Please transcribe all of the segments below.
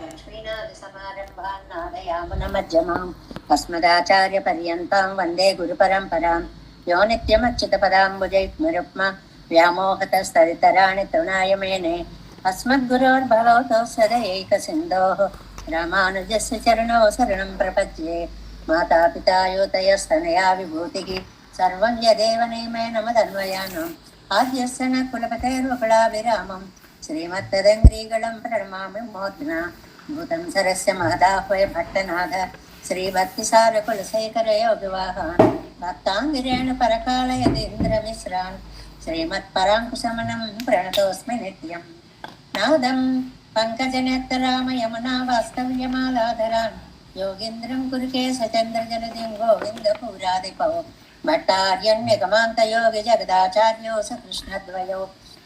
लक्ष्मीनाथसमारम्भान् नादयामुनमध्यमाम् अस्मदाचार्यपर्यन्तां वन्दे गुरुपरम्परां यो नित्यमच्युतपदाम्बुजैर्मुरुक्मा व्यामोहतस्तदितराणि तृणाय मेने अस्मद्गुरोर्भगवतो सदैकसिन्धोः रामानुजस्य चरणौ शरणं प्रपद्ये मातापिता योतयस्तनया विभूतिः सर्वं यदेव नियमेन मदन्वयानाम् आद्यस्य न कुलपतेर्वकुलाभिरामं श्रीमत्तदङ्ग्रीगणं प्रणमामि मोद्ना भूतं सरस्य महदाह्वय भट्टनाथ श्रीभक्तिसारकुलशेखरयोगिवाहान् भक्ताङ्गिरेण परकालयतीन्द्रमिश्रान् श्रीमत्पराङ्कुशमनं प्रणतोऽस्मि नित्यम् नादं पङ्कजनेत्ररामयमुना वास्तव्यमालाधरान् योगीन्द्रं कुरुकेशचन्द्रजलधिं गोविन्दपुरादिपौ भट्टार्यन्यगमान्तयोगि जगदाचार्यो स कृष्णद्वयो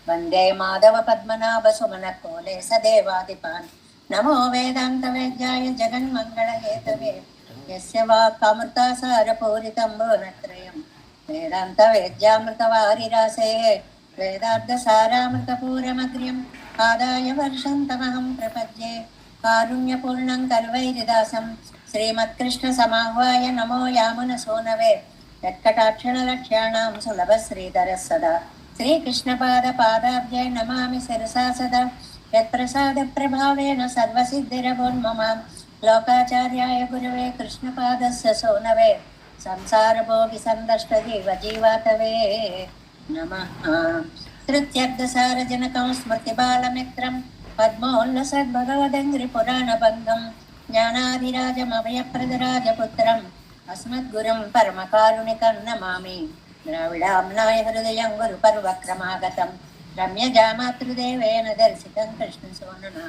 वन्दे माधव पद्मनाभ सुमनकोले स देवादिपान् नमो वेदान्तवेद्याय जगन्मङ्गलहेतवे यस्य वाक्कामृतासारपूरितं भुवनत्रयं वेदान्तवेद्यामृतवारिरासेः वेदार्थसारामृतपूरमग्र्यम् आदाय वर्षन्तमहं प्रपद्ये कारुण्यपूर्णं कल्वैरिदासं श्रीमत्कृष्णसमाह्वाय नमो यामुनसूनवे यत्कटाक्षणलक्ष्याणां सुलभश्रीधरः सदा श्रीकृष्णपादपादाब्जै नमामि शिरसा सदा यत्प्रसादप्रभावेन सर्वसिद्धिरभून्ममां लोकाचार्याय गुरवे कृष्णपादस्य सूनवे संसारभोगिसन्दष्टजीवजीवातवे नमः। कृत्यब्दसारजनकं स्मृतिबालमित्रं पद्मोल्लसद्भगवदङ्घ्रिपुराणबन्धं ज्ञानाधिराजमभयप्रदराजपुत्रम् अस्मद्गुरुं परमकारुणिकं नमामि द्राविडाम्नाय हृदयं गुरुपर्वक्रमागतं रम्यजामातृदेवेन दर्शितं कृष्णसोनना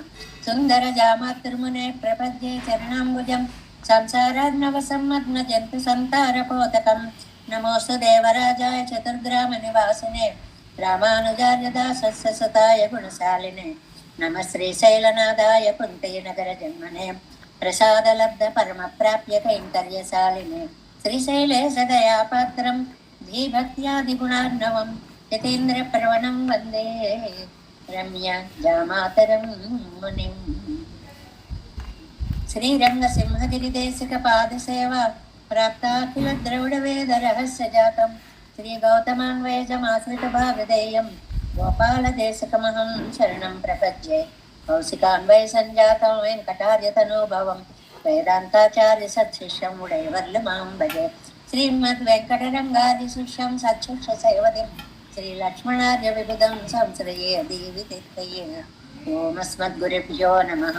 सुन्दरजामातृमुने प्रपद्ये चरणाम्बुजं संसारार्णवसम्मग्नजन्तु सन्तारपोतकं नमोऽस्तु देवराजाय चतुर्ग्रामनिवासिने रामानुजार्यदासस्य सुताय गुणशालिने नमः श्रीशैलनाथाय कुन्तीनगरजन्मने प्रसादलब्ध परमप्राप्य कैङ्कर्यशालिने श्रीशैले सदयापात्रं धीभक्त्यादिगुणार्णवं यतीन्द्रप्रवणं वन्दे रम्यजामातरं मुनिम्। श्रीरङ्गसिंहगिरिदेशिकपादसेवा प्राप्ताखिलद्रविडवेदरहस्यजातं श्रीगौतमान्वयजमाश्रितभागधेयं गोपालदेशिकमहं शरणं प्रपद्ये कौशिकान्वय सञ्जातं वेङ्कटार्यतनोभवं वेदान्ताचार्य सत्शिष्यं उडैवर्लमां भजे श्रीमद्वेङ्कटरङ्गादिशिष्यं सच्छुक्षसेवदिं श्रीलक्ष्मणार्य विबुधं संश्रये देवितीर्थये ओमस्मद्गुरुभ्यो नमः।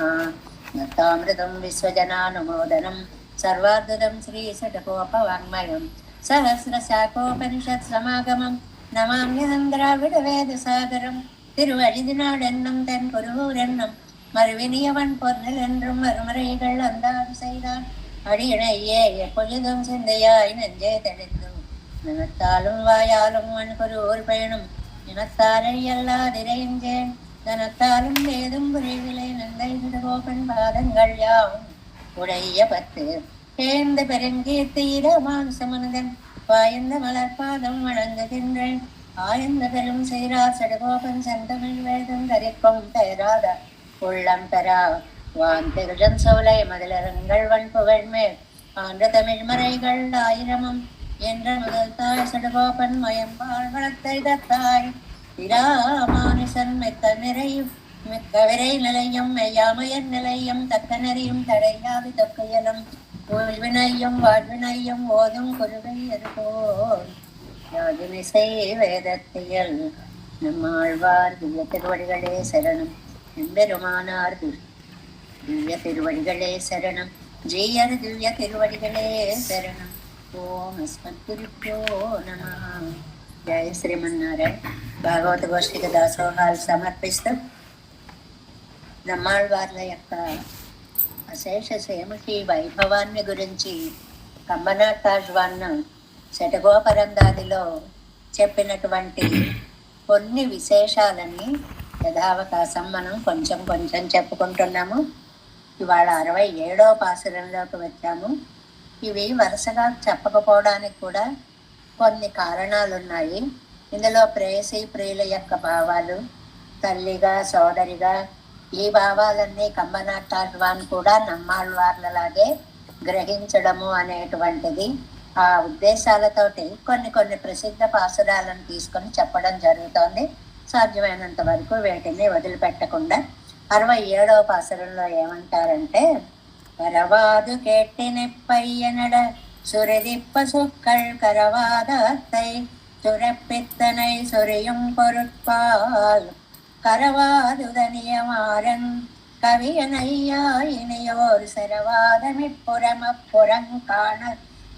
दत्तामृतं विश्वजनानुमोदनं सर्वार्धदं श्रीषडकोपवाङ्मयं सहस्रशाखोपनिषत्समागमं नमाम्यहं द्राविडवेदसागरं திருவழிதினாடென்னும் தென் குருவூரென்னும் மறுவினியவன் பொருள் என்றும் மறுமுறைகள் அந்தாது செய்தான் அடியினையே எப்பொழுதும் சிந்தையாய் நெஞ்சே தெளிந்தும் நினத்தாலும் வாயாலும் மண் குருவூர் பயனும் இனத்தாரை எல்லாதிரைஞ்சேன் தனத்தாலும் ஏதும் புரிவிலை நந்தை சிறுகோபன் பாதங்கள் யாவும் உடைய பத்து சேர்ந்த பெருங்கீர்த்தியிட மாம்சமனதன் வாயந்த மலர்பாதம் வணங்குகின்றேன் ஆயந்த பெரும் செய்ரார் சடுகோபன் செந்தமிழ் வேதம் தரிக்கும் பெயராத உள்ளம் பெறா வான் திருடன் சோலை மதிலரங்கள் வன் புகழ்மேல் ஆண்ட தமிழ் மறைகள் ஆயிரமும் என்ற முதல் தாய் சடுகோபன் மயம்பால் வளத்தை தத்தாய் இராமானுசன் மிக்க நிறையும் மிக்க விரை நிலையும் மெய்யாமையர் நிலையும் தக்க நெறியும் தடையாவி தொக்கையலும் ஊழ்வினையும் வாழ்வினையும் ஓதும் குருவை எதுபோல் யாதிமிசை வேதத்தியல் நம்மாழ்வார் திவ்ய திருவடிகளே சரணம் எம்பெருமானார் திவ்ய திருவடிகளே சரணம் ஜெயர் திவ்ய திருவடிகளே சரணம் ఓం అస్మద్గురుభ్యో నమః. జయ శ్రీమన్నారాయణ. భాగవత గోష్ఠిక దాసోహాలు సమర్పిస్తూ నమ్మాళ్వార్ల యొక్క అశేష శ్రీముఖి వైభవాన్ని గురించి కంబనాటాజ్వాన్న శటగోపరందాదిలో చెప్పినటువంటి కొన్ని విశేషాలని యథావకాశం మనం కొంచెం కొంచెం చెప్పుకుంటున్నాము. ఇవాళ 67వ పాసురంలోకి వచ్చాము. ఇవి వరుసగా చెప్పకపోవడానికి కూడా కొన్ని కారణాలు ఉన్నాయి. ఇందులో ప్రేయసి ప్రియుల యొక్క భావాలు, తల్లిగా, సోదరిగా, ఈ భావాలన్నీ కమ్మనాటాళ్వాన్ కూడా నమ్మాళ్వార్లలాగే గ్రహించడము అనేటువంటిది ఆ ఉద్దేశాలతోటి కొన్ని కొన్ని ప్రసిద్ధ పాసురాలను తీసుకొని చెప్పడం జరుగుతోంది. సాధ్యమైనంత వరకు వీటిని వదిలిపెట్టకుండా 67వ పాసురంలో ఏమంటారంటే, కరవాదు கேட்டினிப்பையனட சுரிதிப்ப சொற்கள் கரவாத அத்தை சுரப்பித்தனை சொரியும் பொருட்பால் கரவாதுதனியமாறன் கவியனையா இனியோர் శరవాదమిప్పురమప్పురంకాణ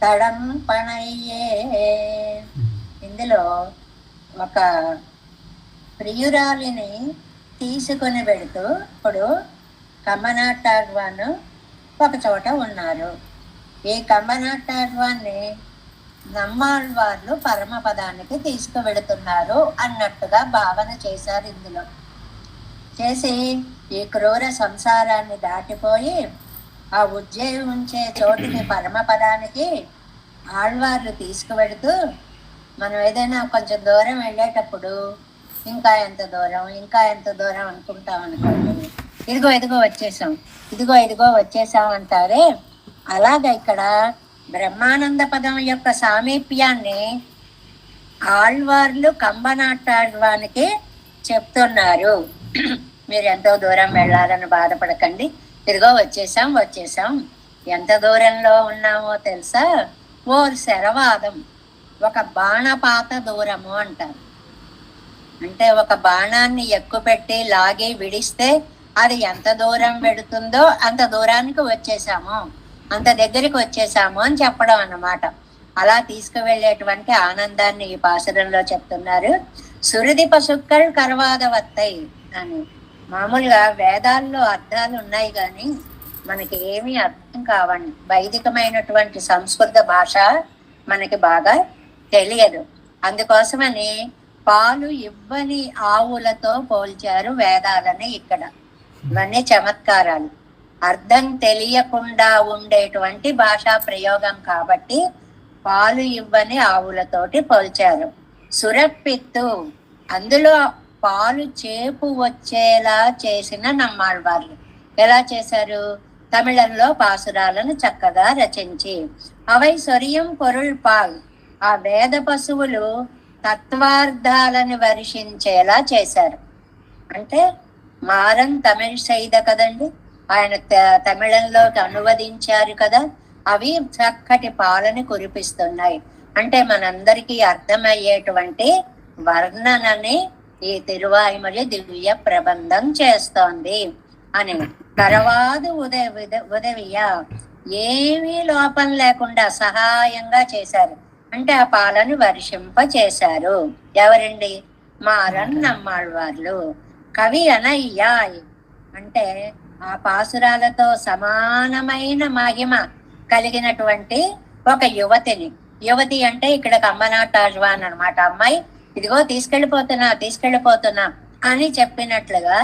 తడం పణయ్యే. ఇందులో ఒక ప్రియురాలిని తీసుకుని వెళుతూ ఇప్పుడు కమ్మనాటాళ్వాన్ ఒక చోట ఉన్నారు. ఈ కమ్మనాటాళ్వాన్ని నమ్మాళ్వార్లు పరమపదానికి తీసుకువెళుతున్నారు అన్నట్టుగా భావన చేశారు. ఇందులో చేసి ఈ క్రూర సంసారాన్ని దాటిపోయి ఆ ఉంచే చోటుకి పరమపదానికి ఆళ్వార్లు తీసుకువెళుతూ, మనం ఏదైనా కొంచెం దూరం వెళ్ళేటప్పుడు ఇంకా ఎంత దూరం అనుకుంటాం అనుకోండి, ఇదిగో వచ్చేసాం అంటారే. అలాగ ఇక్కడ బ్రహ్మానంద పదం యొక్క సామీప్యాన్ని ఆళ్వార్లు కంబనాటాళ్వానికి చెప్తున్నారు. మీరు ఎంతో దూరం వెళ్ళాలని బాధపడకండి, ఇదిగో వచ్చేసాం. ఎంత దూరంలో ఉన్నామో తెలుసా? ఓ శరవాదం, ఒక బాణపాత దూరము అంటారు. అంటే ఒక బాణాన్ని ఎక్కుపెట్టి లాగి విడిస్తే అది ఎంత దూరం పెడుతుందో అంత దూరానికి వచ్చేసాము, అంత దగ్గరికి వచ్చేసాము అని చెప్పడం అన్నమాట. అలా తీసుకువెళ్ళేటువంటి ఆనందాన్ని ఈ పాసురంలో చెప్తున్నారు. సురిది పసుక్కల్ కరవాదవత్తై అని. మామూలుగా వేదాల్లో అర్థాలు ఉన్నాయి కానీ మనకి ఏమీ అర్థం కావండి. వైదికమైనటువంటి సంస్కృత భాష మనకి బాగా తెలియదు. అందుకోసమని పాలు ఇవ్వని ఆవులతో పోల్చారు వేదాలని. ఇక్కడ ఇవన్నీ చమత్కారాలు, అర్థం తెలియకుండా ఉండేటువంటి భాషా ప్రయోగం కాబట్టి పాలు ఇవ్వని ఆవులతోటి పోల్చారు. సురప్పిత్తు, అందులో పాలు చేపు వచ్చేలా చేసిన నమ్మాళ్వార్లు. ఎలా చేశారు? తమిళంలో పాసురాలను చక్కగా రచించి అవై సొరియం పొరుల్ పాల్, ఆ వేద పశువులు తత్వార్థాలను వర్షించేలా చేశారు. అంటే మారన్ తమిళ్ సైద కదండి, ఆయన తమిళంలోకి అనువదించారు కదా, అవి చక్కటి పాలని కురిపిస్తున్నాయి. అంటే మనందరికీ అర్థమయ్యేటువంటి వర్ణనని ఈ తిరువాయిమొഴി దివ్య ప్రబంధం చేస్తోంది అని. కరవాదు ఉదవియ, ఏమీ లోపం లేకుండా సహాయంగా చేశారు. అంటే ఆ పాలను వర్షింప చేశారు. ఎవరండి? మారన్ నమ్మాళ్వార్లు. కవి అనయ్యాయ్ అంటే ఆ పాసురాలతో సమానమైన మహిమ కలిగినటువంటి ఒక యువతి అంటే ఇక్కడ కమ్మనాటాళ్వాన్ అనమాట. అమ్మాయి ఇదిగో తీసుకెళ్ళిపోతున్నా అని చెప్పినట్లుగా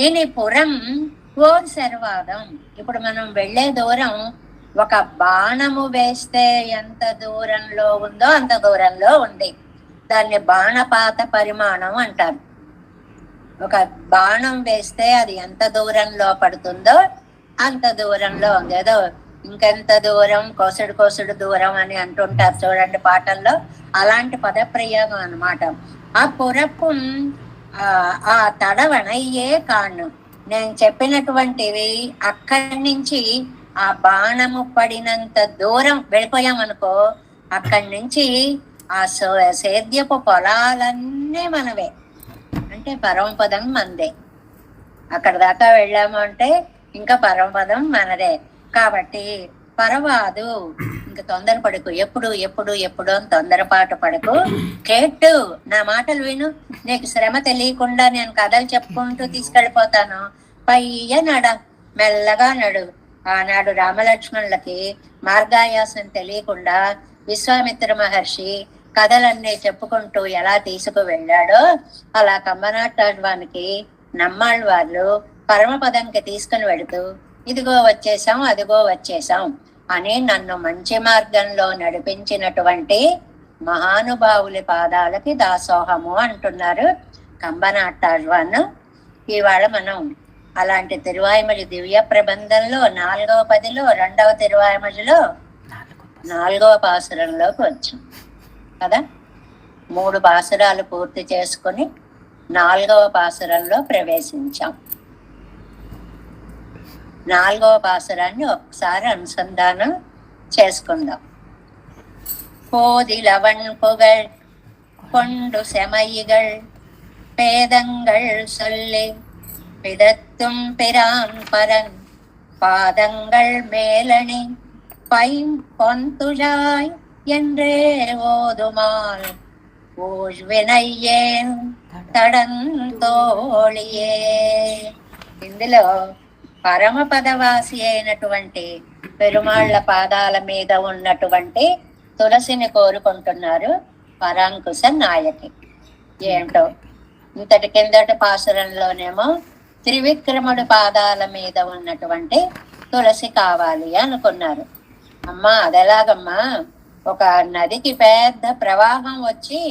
ఈయన పురం ఓర్ శర్వాదం. ఇప్పుడు మనం వెళ్లే దూరం ఒక బాణము వేస్తే ఎంత దూరంలో ఉందో అంత దూరంలో ఉంది. దాన్ని బాణపాత పరిమాణం అంటారు. ఒక బాణం వేస్తే అది ఎంత దూరంలో పడుతుందో అంత దూరంలో ఉంది. ఏదో ఇంకెంత దూరం, కోసుడు దూరం అని అంటుంటారు చూడండి పాటల్లో, అలాంటి పదప్రయోగం అన్నమాట. ఆ పురపు ఆ తడవనయ్యే కాను. నేను చెప్పినటువంటివి అక్కడి నుంచి ఆ బాణము పడినంత దూరం వెళ్ళిపోయామనుకో, అక్కడి నుంచి ఆ సేద్యపు పొలాలన్నీ మనవే. అంటే పరమపదం మనదే. అక్కడ దాకా వెళ్ళాము అంటే ఇంకా పరమపదం మనదే. కాబట్టి పరవాదు, ఇంకా తొందరపడకు, ఎప్పుడు అని తొందరపాటు పడకు. కేట్టు, నా మాటలు విను, నీకు శ్రమ తెలియకుండా నేను కథలు చెప్పుకుంటూ తీసుకెళ్ళిపోతాను. పయ్య మెల్లగా నడు. ఆనాడు రామలక్ష్మణులకి మార్గాయాసం తెలియకుండా విశ్వామిత్ర మహర్షి కథలన్నీ చెప్పుకుంటూ ఎలా తీసుకు వెళ్ళాడో అలా కమ్మనాటాళ్వానికి నమ్మాళ్వార్లు పరమపదంకి తీసుకుని వెళుతూ ఇదిగో వచ్చేసాం, అదిగో వచ్చేసాం అని నన్ను మంచి మార్గంలో నడిపించినటువంటి మహానుభావుల పాదాలకి దాసోహము అంటున్నారు కమ్మనాటాళ్వాన్. ఇవాళ మనం అలాంటి తిరువాయిమలి దివ్య ప్రబంధంలో 4వ పదిలో 2వ తిరువాయిమలిలో 4వ పాసురంలోకి వచ్చాం కదా. 3 పాసురాలు పూర్తి చేసుకుని 4వ పాసురంలో ప్రవేశించాం. 4వ పాసురాన్ని ఒకసారి అనుసంధానం చేసుకుందాం. கோதிலவன் புகழ் கொண்டு செமைகள் பேதங்கள் சொல்லி பிதத்தும் பிரான் பரன் பாதங்கள் மேலணி பொந்துழாய் என்றே ஓதுமால் ஊழ்வினையேன் తడంతోళియే. ఇందులో పరమపదవాసి అయినటువంటి పెరుమాళ్ల పాదాల మీద ఉన్నటువంటి తులసిని కోరుకుంటున్నారు పరాంకుశ నాయకి. ఏంటో ఇంతటి కిందటి పాసురంలోనేమో త్రివిక్రముడి పాదాల మీద ఉన్నటువంటి తులసి కావాలి అనుకున్నారు. అమ్మా అదెలాగమ్మా, ఒక నదికి పెద్ద ప్రవాహం వచ్చి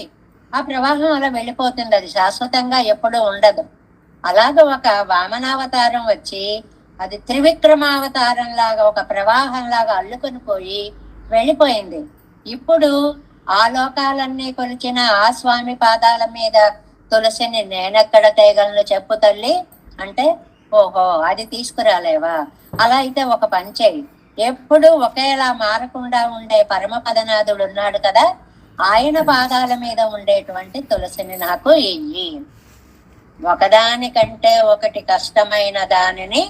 ఆ ప్రవాహం అలా వెళ్ళిపోతుంది, అది శాశ్వతంగా ఎప్పుడూ ఉండదు. అలాగ ఒక వామనావతారం వచ్చి అది త్రివిక్రమావతారం లాగా ఒక ప్రవాహం లాగా అల్లుకొని పోయి వెళ్ళిపోయింది. ఇప్పుడు ఆ లోకాలన్నీ కొలిచిన ఆ స్వామి పాదాల మీద తులసిని నేనెక్కడ తేగలను చెప్పు తల్లి అంటే, ఓహో అది తీసుకురాలేవా, అలా అయితే ఒక పని చేయి, ఎప్పుడు ఒకేలా మారకుండా ఉండే పరమపదనాథుడు ఉన్నాడు కదా, ఆయన పాదాల మీద ఉండేటువంటి తులసిని నాకు ఇయ్యి. ఒకదానికంటే ఒకటి కష్టమైన దానిని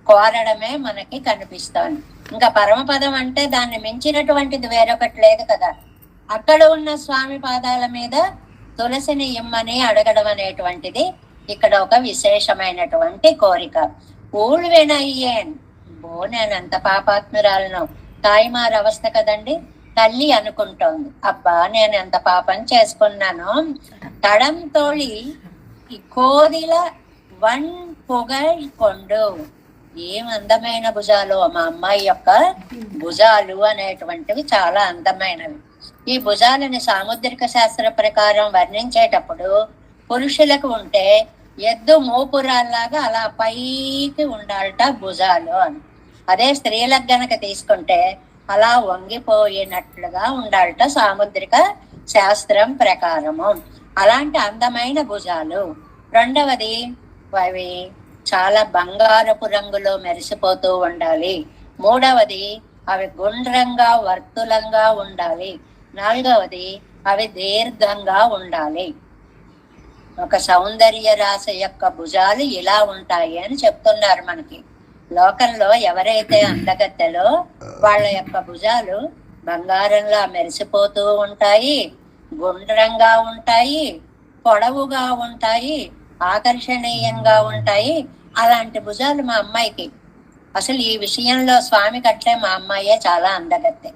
కోరడమే మనకి కనిపిస్తోంది. ఇంకా పరమపదం అంటే దాన్ని మించినటువంటిది వేరొకటి లేదు కదా. అక్కడ ఉన్న స్వామి పాదాల మీద తులసిని ఇమ్మని అడగడం అనేటువంటిది ఇక్కడ ఒక విశేషమైనటువంటి కోరిక. ఊళ్ళువేనయ్యేన్ బో నేనంత పాపాత్మురాలను, తాయిమారు అవస్థ కదండి, తల్లి అనుకుంటోంది, అబ్బా నేను ఎంత పాపం చేసుకున్నాను. తడం తోళి ఈ కోదిల వన్ పొగల్ కొండు, ఏం అందమైన భుజాలు, మా అమ్మాయి యొక్క భుజాలు అనేటువంటివి చాలా అందమైనవి. ఈ భుజాలని సాముద్రిక శాస్త్ర ప్రకారం వర్ణించేటప్పుడు పురుషులకు ఉంటే ఎద్దు మోపురాల్లాగా అలా పైకి ఉండాలట భుజాలు అని. అదే స్త్రీలకు గనక తీసుకుంటే అలా వంగిపోయినట్లుగా ఉండాలట సాముద్రిక శాస్త్రం ప్రకారము. అలాంటి అందమైన భుజాలు. రెండవది అవి చాలా బంగారపు రంగులో మెరిసిపోతూ ఉండాలి. మూడవది అవి గుండ్రంగా వర్తులంగా ఉండాలి. నాలుగవది అవి దీర్ఘంగా ఉండాలి. ఒక సౌందర్య రాశి యొక్క భుజాలు ఇలా ఉంటాయి అని చెప్తున్నారు మనకి. లోకంలో ఎవరైతే అందగత్తెలో వాళ్ళ యొక్క భుజాలు బంగారంలా మెరిసిపోతూ ఉంటాయి, గుండ్రంగా ఉంటాయి, పొడవుగా ఉంటాయి, ఆకర్షణీయంగా ఉంటాయి. అలాంటి భుజాలు మా అమ్మాయికి. అసలు ఈ విషయంలో స్వామికి అట్లే మా అమ్మాయే చాలా అందగత్తె,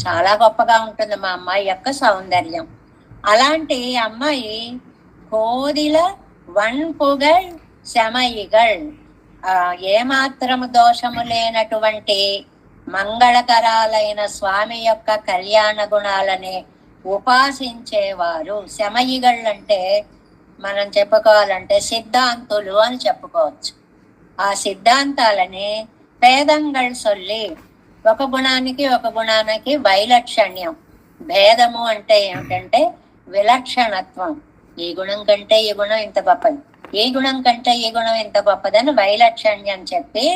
చాలా గొప్పగా ఉంటుంది మా అమ్మాయి యొక్క సౌందర్యం. అలాంటి అమ్మాయి కోదిల వన్పుగల్ శమయిగల్, ఏమాత్రము దోషము లేనటువంటి మంగళకరాలైన స్వామి యొక్క కళ్యాణ గుణాలని ఉపాసించేవారు. శమయిగల్ అంటే మనం చెప్పుకోవాలంటే సిద్ధాంతులు అని చెప్పుకోవచ్చు. ఆ సిద్ధాంతాలని భేదంగల్ సొల్లి, ఒక గుణానికి ఒక గుణానికి వైలక్షణ్యం. భేదము అంటే ఏమిటంటే విలక్షణత్వం. ఈ గుణం కంటే ఈ గుణం ఇంత గొప్పది, ఈ గుణం కంటే ఈ గుణం ఇంత గొప్పదని వైలక్షణ్యం చెప్పి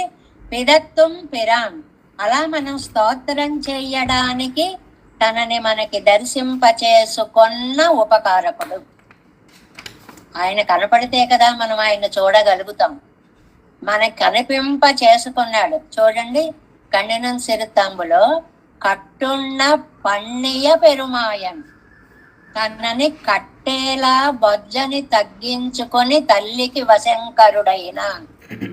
పిదత్తుం పిరాన్, అలా మనం స్తోత్రం చెయ్యడానికి తనని మనకి దర్శింపచేసుకున్న ఉపకారకుడు. ఆయన కనపడితే కదా మనం ఆయన చూడగలుగుతాం. మనకి కనిపింప చేసుకున్నాడు. చూడండి, కన్నినం సిరుతాంబులో కట్టున్న పన్నీయ పెరుమాయన్, తనని కట్టేలా బొజ్జని తగ్గించుకొని తల్లికి వశంకరుడైన,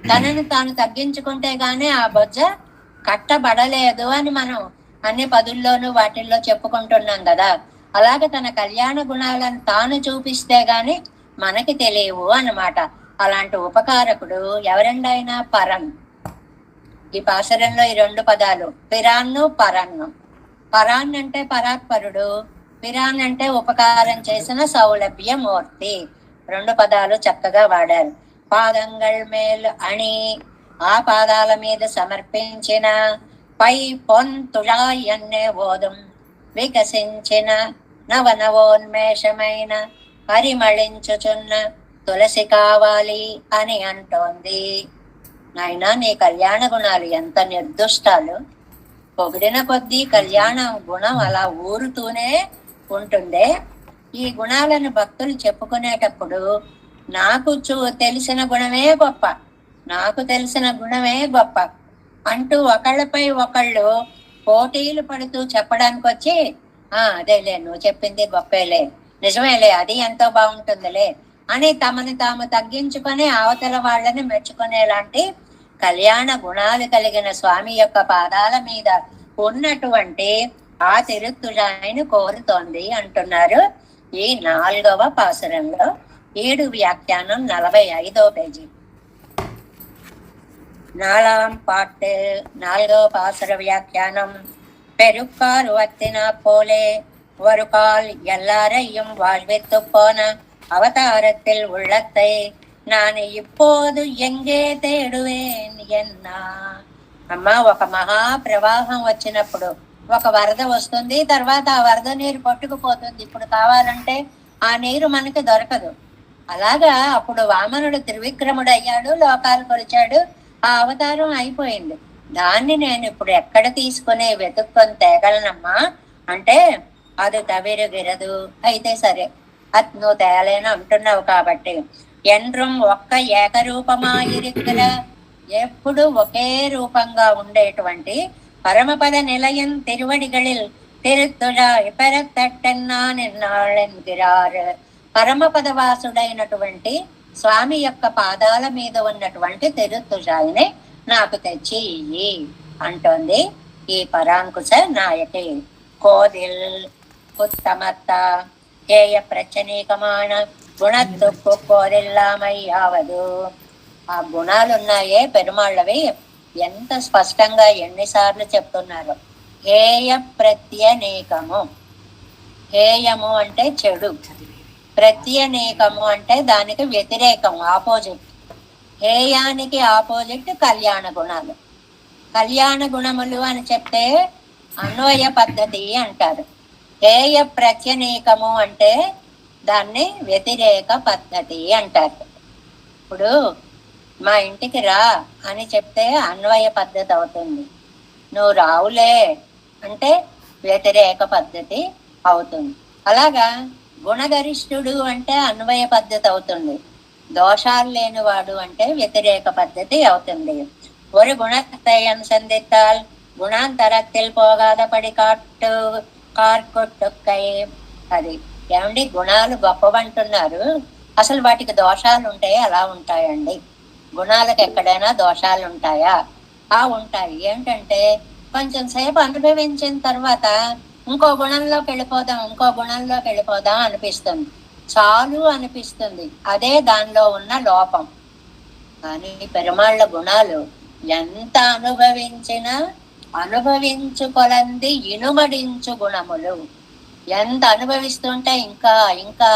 తనని తాను తగ్గించుకుంటే గాని ఆ బొజ్జ కట్టబడలేదు అని మనం అన్ని పదుల్లోనూ వాటిల్లో చెప్పుకుంటున్నాం కదా. అలాగే తన కళ్యాణ గుణాలను తాను చూపిస్తే గాని మనకి తెలియవు అన్నమాట. అలాంటి ఉపకారకుడు ఎవరండి ఆయన? పరన్. ఈ పాసరంలో ఈ 2 పదాలు పిరాన్ను పరన్ను. పరాన్ అంటే పరాత్పరుడు, పిరాన్ అంటే ఉపకారం చేసిన సౌలభ్య మూర్తి. 2 పదాలు చక్కగా వాడారు. పాదంగళ్ మేల్ అణి, ఆ పాదాల మీద సమర్పించిన పై పొంతుళాయన్నే ఓదం వికసించిన నవనవోన్మేషమైన పరిమళించుచున్న తులసి కావాలి అని అంటోంది. నాయనా, నీ కళ్యాణ గుణాలు ఎంత నిర్దుష్టాలు! పొగిడిన కొద్దీ కళ్యాణ గుణం అలా ఊరుతూనే ఉంటుందే. ఈ గుణాలను భక్తులు చెప్పుకునేటప్పుడు నాకు తెలిసిన గుణమే గొప్ప, నాకు తెలిసిన గుణమే గొప్ప అంటూ ఒకళ్ళపై ఒకళ్ళు పోటీలు పడుతూ చెప్పడానికి వచ్చి అదేలే, నువ్వు చెప్పింది గొప్పేలే, నిజమేలే, అది ఎంతో బాగుంటుందిలే అని తమని తాము తగ్గించుకొని అవతల వాళ్ళని మెచ్చుకునేలాంటి కళ్యాణ గుణాలు కలిగిన స్వామి యొక్క పాదాల మీద ఉన్నటువంటి ఆ తిరుత్తుజాయిని కోరుతోంది అంటున్నారు ఈ 4వ పాసురంలో. 7 వ్యాఖ్యానం 45వ పేజీ. 4ஆம் பாட்டு 4వ பாசுர வியாக்கியானம். பெருக்கார் வத்தினா போலே ஒரு கால் எல்லாரையும் வாழ்வித்து போன அவதாரத்தில் உள்ளத்தை நான் இப்போது ఎంగే తేడువేన్ ఎన్నా. అమ్మ, ఒక మహా ప్రవాహం వచ్చినప్పుడు ఒక వరద వస్తుంది, తర్వాత ఆ వరద నీరు కొట్టుకుపోతుంది. ఇప్పుడు కావాలంటే ఆ నీరు మనకి దొరకదు. అలాగా అప్పుడు వామనుడు త్రివిక్రముడు అయ్యాడు, లోకాలు కొలిచాడు, ఆ అవతారం అయిపోయింది. దాన్ని నేను ఇప్పుడు ఎక్కడ తీసుకుని వెతుక్కొని తేగలనమ్మా అంటే అది తవిరుగిరదు. అయితే సరే, అది నువ్వు తేలేను అంటున్నావు కాబట్టి ఎండ్రం ఒక్క ఏకరూపమాయిరిక్కర, ఎప్పుడు ఒకే రూపంగా ఉండేటువంటి పరమపద నిలయం తిరువడిகளில் తిరుత్తుజాయ్ పెరతట్టెన్నా నిన్నాళ్ళెన్గిరార్. పరమపదవాసుడైనటువంటి స్వామి యొక్క పాదాల మీద ఉన్నటువంటి తిరుత్తుజాయిని నాకు తెచ్చి ఇయ్యి అంటోంది ఈ పరాంకుశ నాయకి. కోదిల్ ఉత్తమత్త ఏయ ప్రచనీకమాన గుణత్తుక్కు కోదిల్లామయ్యావదు. ఆ గుణాలున్నాయే పెరుమాళ్ళవి, ఎంత స్పష్టంగా ఎన్నిసార్లు చెప్తున్నారు. హేయ ప్రత్యనేకము, హేయము అంటే చెడు, ప్రత్యనేకము అంటే దానికి వ్యతిరేకం, ఆపోజిట్. హేయానికి ఆపోజిట్ కళ్యాణ గుణాలు. కళ్యాణ గుణములు అని చెప్తే అన్వయ పద్ధతి అంటారు. హేయ ప్రత్యనేకము అంటే దాన్ని వ్యతిరేక పద్ధతి అంటారు. ఇప్పుడు మా ఇంటికి రా అని చెప్తే అన్వయ పద్ధతి అవుతుంది. నువ్వు రావులే అంటే వ్యతిరేక పద్ధతి అవుతుంది. అలాగా గుణగరిష్ఠుడు అంటే అన్వయ పద్ధతి అవుతుంది. దోషాలు లేనివాడు అంటే వ్యతిరేక పద్ధతి అవుతుంది. ஒரு குணத்தை அனுசந்தித்தால் గుణాంతరத்தில் పోగాద పడి కార్కొట్టుకై. అది ఏమండి, గుణాలు గొప్పవంటున్నారు, అసలు వాటికి దోషాలు ఉంటాయి? అలా ఉంటాయండి. గుణాలకు ఎక్కడైనా దోషాలు ఉంటాయా? ఉంటాయి. ఏంటంటే కొంచెం సేపు అనుభవించిన తర్వాత ఇంకో గుణంలోకి వెళ్ళిపోదాం అనిపిస్తుంది, చాలు అనిపిస్తుంది. అదే దానిలో ఉన్న లోపం. కానీ పెరుమాళ్ళ గుణాలు ఎంత అనుభవించినా అనుభవించుకొలంది ఇనుమడించు గుణములు. ఎంత అనుభవిస్తుంటే ఇంకా ఇంకా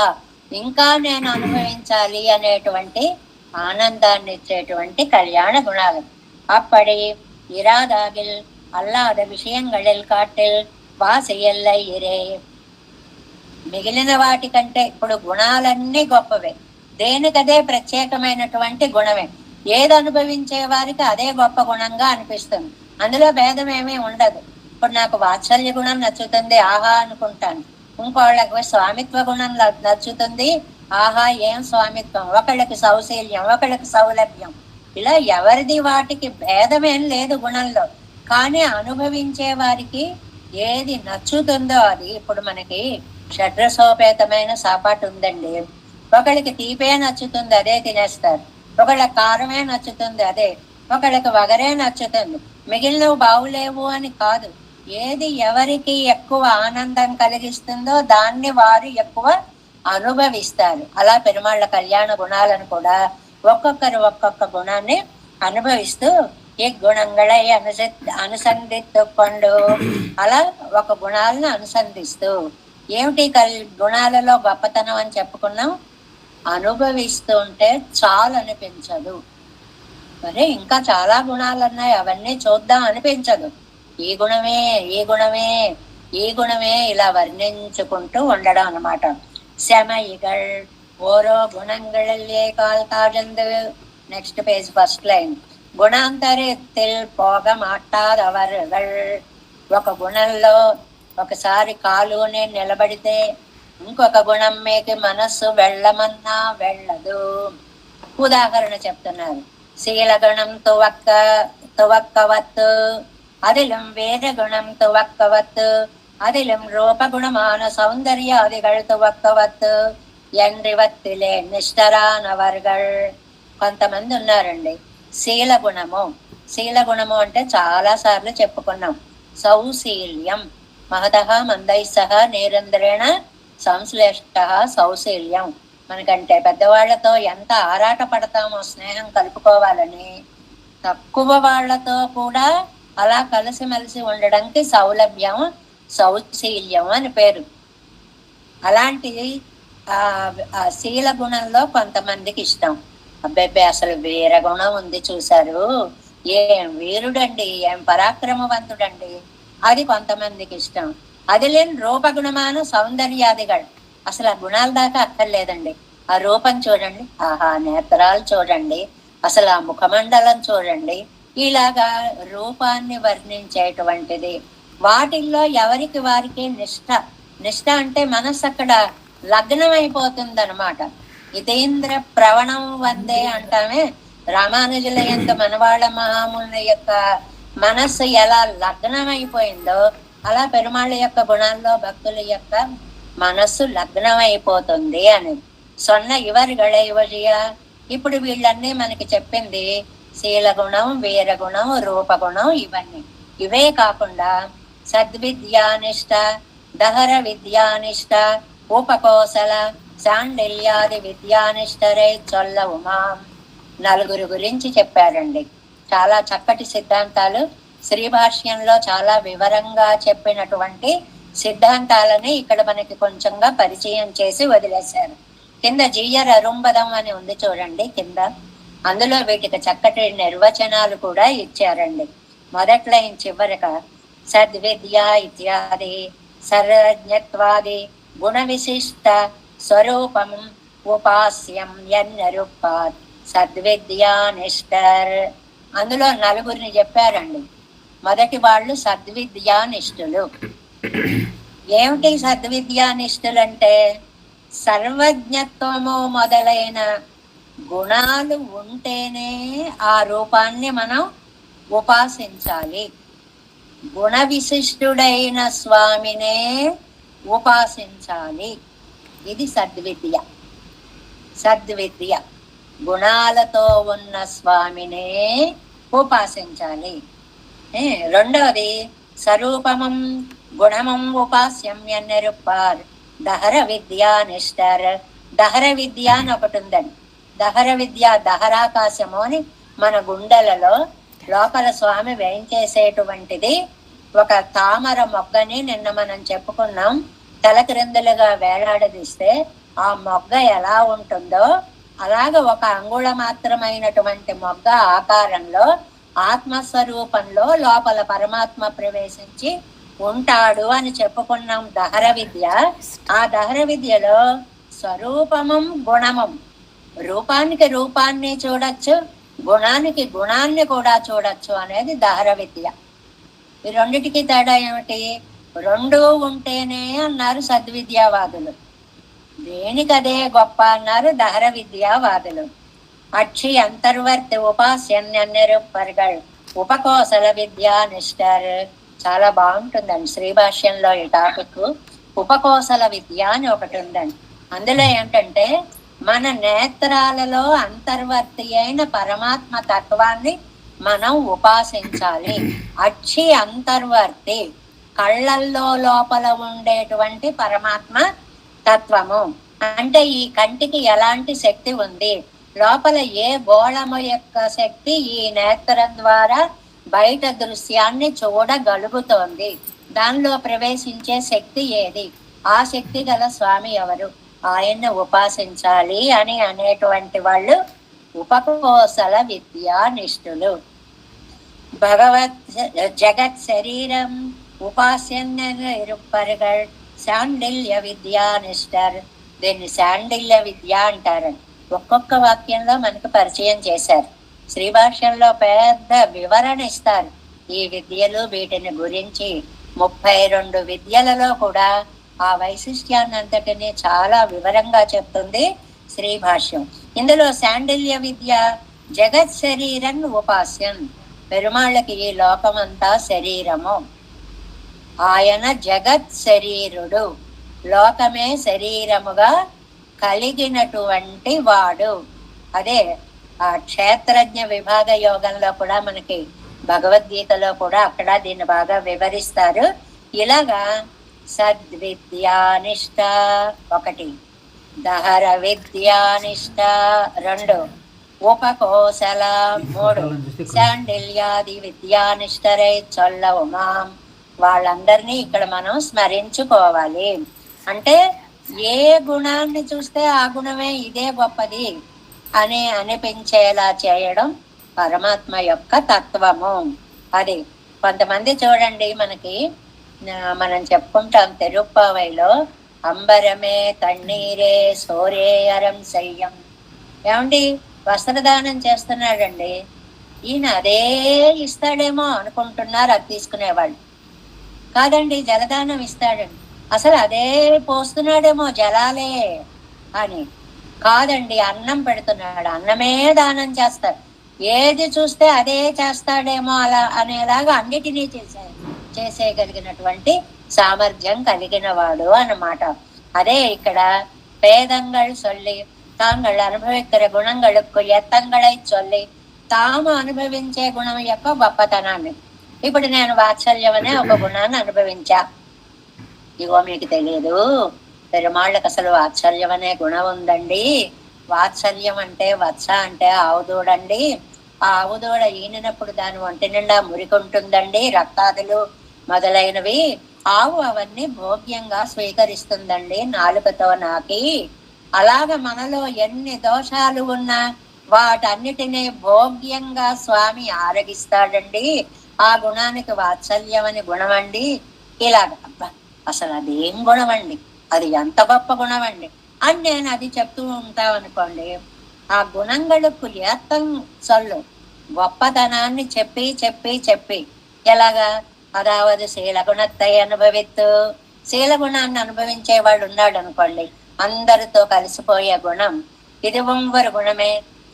ఇంకా నేను అనుభవించాలి అనేటువంటి ఆనందాన్ని ఇచ్చేటువంటి కళ్యాణ గుణాలు. அப்படி இராதாகில் அல்லாத விஷயங்களில் காட்டில் వాసియల్లై ఇరే. మిగిలిన వాటి కంటే ఇప్పుడు గుణాలన్నీ గొప్పవే, దేనికదే ప్రత్యేకమైనటువంటి గుణమే. ఏది అనుభవించే వారికి అదే గొప్ప గుణంగా అనిపిస్తుంది, అందులో భేదం ఏమీ ఉండదు. ఇప్పుడు నాకు వాత్సల్య గుణం నచ్చుతుంది, ఆహా అనుకుంటాను. ఇంకోళ్ళకి స్వామిత్వ గుణం నచ్చుతుంది, ఆహా ఏం స్వామిత్వం. ఒకళ్ళకి సౌశీల్యం, ఒకళ్ళకి సౌలభ్యం. ఇలా ఎవరిది వాటికి భేదమేం లేదు గుణంలో. కానీ అనుభవించే వారికి ఏది నచ్చుతుందో అది. ఇప్పుడు మనకి షడ్రసోపేతమైన సాపాటు ఉందండి. ఒకళ్ళకి తీపే నచ్చుతుంది, అదే తినేస్తారు. ఒకళ్ళకి కారమే నచ్చుతుంది, అదే. ఒకళ్ళకి వగరే నచ్చుతుంది, మిగిలినవి బాగులేవు అని కాదు. ఏది ఎవరికి ఎక్కువ ఆనందం కలిగిస్తుందో దాన్ని వారు ఎక్కువ అనుభవిస్తారు. అలా పెరుమాళ్ళ కళ్యాణ గుణాలను కూడా ఒక్కొక్కరు ఒక్కొక్క గుణాన్ని అనుభవిస్తూ ఈ గుణంగళై అనుసంధించుకొండు, అలా ఒక గుణాలను అనుసంధిస్తూ. ఏమిటి గుణాలలో గొప్పతనం అని చెప్పుకున్నాం? అనుభవిస్తుంటే చాలు అనిపించదు. మరి ఇంకా చాలా గుణాలు ఉన్నాయి, అవన్నీ చూద్దాం అనిపించదు. ఈ గుణమే, ఈ గుణమే, ఈ గుణమే ఇలా వర్ణించుకుంటూ ఉండడం అనమాట. శమయిగల్ ఓరో గుణంగళల్లే కాల్తాజందు. Next page first line. గుణాంతరెత్తిల్ పోగ మాట్లాడవర్గల్. ఒక గుణంలో ఒకసారి కాలునే నిలబడితే ఇంకొక గుణం మీకి మనస్సు వెళ్ళమన్నా వెళ్ళదు. ఉదాహరణ చెప్తున్నారు. శీలగుణం తువక్కవత్ அதிலும் வேத குணம் துவக்கவத்து, அதிலும் ரூபகுணமான சௌந்தர்யாதிகள் துவக்கవత్తు ఎండ్రివత్తిలే నిష్ఠరానవర్గల్. కొంతమంది ఉన్నారండి. శీలగుణము, శీలగుణము అంటే చాలా సార్లు చెప్పుకున్నాం. సౌశీల్యం మహతః మందైః నిరంతరేణ సంశ్లేష్ట సౌశీల్యం. మనకంటే పెద్దవాళ్లతో ఎంత ఆరాట పడతామో స్నేహం కలుపుకోవాలని, తక్కువ వాళ్లతో కూడా అలా కలిసిమెలిసి ఉండడానికి సౌలభ్యం, సౌశీల్యం అని పేరు. అలాంటి ఆ శీల గుణంలో కొంతమందికి ఇష్టం. అబ్బాయి అసలు వీర గుణం ఉంది చూశారు, ఏం వీరుడండి, ఏం పరాక్రమవంతుడండి, అది కొంతమందికి ఇష్టం. అది లేని రూపగుణమాన సౌందర్యాదిగా, అసలు ఆ గుణాల దాకా అక్కర్లేదండి. ఆ రూపం చూడండి, ఆహా నేత్రాలు చూడండి, అసలు ఆ ముఖమండలం చూడండి, ఇలాగా రూపాన్ని వర్ణించేటువంటిది. వాటిల్లో ఎవరికి వారికి నిష్ఠ, నిష్ఠ అంటే మనస్సు అక్కడ లగ్నం అయిపోతుంది అనమాట. ఇతేంద్ర ప్రవణం వందే అంటామే. రామానుజుల యొక్క మనవాళ్ళ మహాముల యొక్క మనస్సు ఎలా లగ్నం అయిపోయిందో అలా పెరుమాళ్ళ యొక్క గుణాల్లో భక్తుల యొక్క మనస్సు లగ్నం అయిపోతుంది అని. సొన్న ఇవరిగళ యువజియ. ఇప్పుడు వీళ్ళన్నీ మనకి చెప్పింది శీలగుణం, వీరగుణం, రూపగుణం, ఇవన్నీ. ఇవే కాకుండా సద్విద్యానిష్ట, దహర విద్యానిష్ట, ఉపకోసల, శాండిల్యాది విద్యానిష్టరై చొల్ల ఉమాం. నలుగురు గురించి చెప్పారండి. చాలా చక్కటి సిద్ధాంతాలు శ్రీభాష్యంలో చాలా వివరంగా చెప్పినటువంటి సిద్ధాంతాలని ఇక్కడ మనకి కొంచెంగా పరిచయం చేసి వదిలేశారు. కింద జీయర్ అరుంబదం అని ఉంది చూడండి కింద, అందులో వీటికి చక్కటి నిర్వచనాలు కూడా ఇచ్చారండి. మొదటి లైన్ చివరక సద్విద్య ఇత్యాది సర్వజ్ఞత్వాది గుణ విశిష్ట స్వరూపం ఉపాస్యం ఎన్నరుపాత్ సద్విద్యానిష్టర్. అందులో నలుగురిని చెప్పారండి. మొదటి వాళ్ళు సద్విద్యానిష్ఠులు. ఏమిటి సద్విద్యానిష్ఠులు అంటే సర్వజ్ఞత్వము మొదలైన గుణాలు ఉంటేనే ఆ రూపాన్ని మనం ఉపాసించాలి. గుణ విశిష్టుడైన స్వామినే ఉపాసించాలి. ఇది సద్విద్య. సద్విద్య గుణాలతో ఉన్న స్వామినే ఉపాసించాలి. రెండవది స్వరూపమం గుణమం ఉపాస్యం ఎన్నరుపార్ దహర విద్యానిష్టర్. దహర విద్య అని ఒకటి ఉందండి. దహర విద్య, దహరాకాశము అని మన గుండెలలో లోపల స్వామి వేయించేసేటువంటిది ఒక తామర మొగ్గని నిన్న మనం చెప్పుకున్నాం. తలక్రిందులుగా వేలాడదీస్తే ఆ మొగ్గ ఎలా ఉంటుందో అలాగ ఒక అంగుళ మాత్రమైనటువంటి మొగ్గ ఆకారంలో ఆత్మస్వరూపంలో లోపల పరమాత్మ ప్రవేశించి ఉంటాడు అని చెప్పుకున్నాం దహర విద్య. ఆ దహర విద్యలో స్వరూపమం గుణమం, రూపానికి రూపాన్ని చూడొచ్చు, గుణానికి గుణాన్ని కూడా చూడొచ్చు అనేది దహర విద్య. ఈ రెండిటికి తేడా ఏమిటి? రెండు ఉంటేనే అన్నారు సద్విద్యావాదులు, దేనికదే గొప్ప అన్నారు దహర విద్యావాదులు. అక్షి అంతర్వర్తి ఉపాస్యన్యరుపర్గల్ ఉపకోసల విద్యానిష్ఠర్. చాలా బాగుంటుందండి శ్రీభాష్యంలో ఈ టాపిక్. ఉపకోసల విద్య అని ఒకటి ఉందండి. అందులో ఏంటంటే మన నేత్రాలలో అంతర్వర్తి అయిన పరమాత్మ తత్వాన్ని మనం ఉపాసించాలి. అక్షి అంతర్వర్తి కళ్ళల్లో లోపల ఉండేటువంటి పరమాత్మ తత్వము అంటే ఈ కంటికి ఎలాంటి శక్తి ఉంది, లోపల ఏ గోళము యొక్క శక్తి ఈ నేత్రం ద్వారా బయట దృశ్యాన్ని చూడగలుగుతోంది, దానిలో ప్రవేశించే శక్తి ఏది, ఆ శక్తి గల స్వామి ఎవరు, ఆయన్ని ఉపాసించాలి అని అనేటువంటి వాళ్ళు ఉపకోసల విద్యానిష్ఠులు. భగవత్ జగత్ శరీరం ఉపాస్యపరుగల్ శాండిల్య విద్యానిష్ఠర్. దీన్ని శాండిల్య విద్య అంటారని ఒక్కొక్క వాక్యంలో మనకు పరిచయం చేశారు. శ్రీభాష్యంలో పెద్ద వివరణ ఇస్తారు ఈ విద్యలు, వీటిని గురించి 32 విద్యలలో కూడా ఆ వైశిష్ట్యాన్ని అంతటిని చాలా వివరంగా చెప్తుంది శ్రీభాష్యం. ఇందులో శాండిల్య విద్య జగత్ శరీరం ఉపాస్యం. పెరుమాళ్ళకి ఈ లోకమంతా శరీరము, ఆయన జగత్ శరీరుడు, లోకమే శరీరముగా కలిగినటువంటి వాడు. అదే ఆ క్షేత్రజ్ఞ విభాగ యోగంలో కూడా మనకి భగవద్గీతలో కూడా అక్కడ దీన్ని బాగా వివరిస్తారు. ఇలాగా సద్విద్యానిష్ట 1, దహర విద్యానిష్ట 2, ఉపకోశల 3, శాండిల్యాది విద్యానిష్టరై చొల్లవుమాం. వాళ్ళందరినీ ఇక్కడ మనం స్మరించుకోవాలి. అంటే ఏ గుణాన్ని చూస్తే ఆ గుణమే ఇదే గొప్పది అని అనిపించేలా చేయడం పరమాత్మ యొక్క తత్వము. అది కొంతమంది చూడండి, మనం చెప్పుకుంటాం తిరుప్పావైలో అంబరమే తన్నీరే సోరేయరం సయ్యం. ఏమండి, వస్త్రదానం చేస్తున్నాడండి, ఈయన అదే ఇస్తాడేమో అనుకుంటున్నారు అది తీసుకునేవాళ్ళు. కాదండి, జలదానం ఇస్తాడండి, అసలు అదే పోస్తున్నాడేమో జలాలే అని. కాదండి, అన్నం పెడుతున్నాడు, అన్నమే దానం చేస్తాడు, ఏది చూస్తే అదే చేస్తాడేమో అలా అనేలాగా అన్నిటినీ చేసేయగలిగినటువంటి సామర్థ్యం కలిగిన వాడు అన్నమాట. అదే ఇక్కడ పేదంగళ్ சொல்லி தாங்கள் అనుభవిக்கிற గుణங்களுக்கு ఎత్తంగళై சொல்லி తాము అనుభవించే గుణం యొక్క గొప్పతనాన్ని. ఇప్పుడు నేను వాత్సల్యం అనే ఒక గుణాన్ని అనుభవించా. ఇగో మీకు తెలియదు, పెరుమాళ్ళకి అసలు వాత్సల్యం అనే గుణం ఉందండి. వాత్సల్యం అంటే వత్స అంటే ఆవుదూడండి. ఆ ఆవుదూడ ఈనినప్పుడు దాని ఒంటి నిండా మురికుంటుందండి, రక్తాదులు మొదలైనవి. ఆవు అవన్నీ భోగ్యంగా స్వీకరిస్తుందండి నాలుకతో నాకి. అలాగ మనలో ఎన్ని దోషాలు ఉన్నా వాటన్నిటినీ భోగ్యంగా స్వామి ఆరగిస్తాడండి. ఆ గుణానికి వాత్సల్యం అని గుణం అండి. ఇలాగ అసలు అదేం గుణం అండి, అది ఎంత గొప్ప గుణం అండి అని నేను అది చెప్తూ ఉంటాం అనుకోండి. ఆ గుణంగళకు ఏత్తం సొల్లు గొప్పతనాన్ని చెప్పి చెప్పి చెప్పి ఎలాగా అదావది శీలగుణத்தை అనుభవిత్తు. శీలగుణాన్ని అనుభవించే వాడు ఉన్నాడు అనుకోండి, అందరితో కలిసిపోయే గుణం ఇది ఒంగరు గుణమే.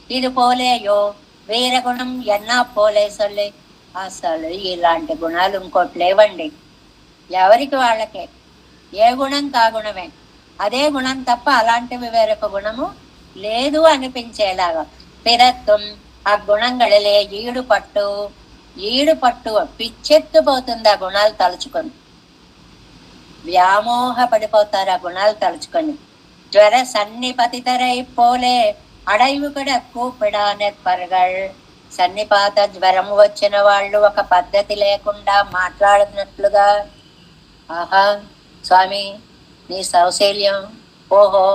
ఇది పోలేయో వీరగుణం ఎన్నా పోలే సొల్లి. అసలు ఇలాంటి గుణాలు ఇంకోటి లేవండి, ఎవరికి వాళ్ళకే. ఏ గుణం కాగుణమే, అదే గుణం తప్ప అలాంటివి వేరొక గుణము లేదు అనిపించేలాగా. పిరత్వం ఆ గుణంగళలే ఈడు పట్టు పిచ్చెత్తుపోతుంది ఆ గుణాలు తలుచుకొని. వ్యామోహ పడిపోతారు ఆ గుణాలు తలుచుకొని. జ్వర సన్నిపతితరై పోలే అడైవు కూడా కూపిడానెత్పరగల్. సన్నిపాత జ్వరం వచ్చిన వాళ్ళు ఒక పద్ధతి లేకుండా మాట్లాడినట్లుగా, ఆహా స్వామి నీ సౌశల్యం, ఓహో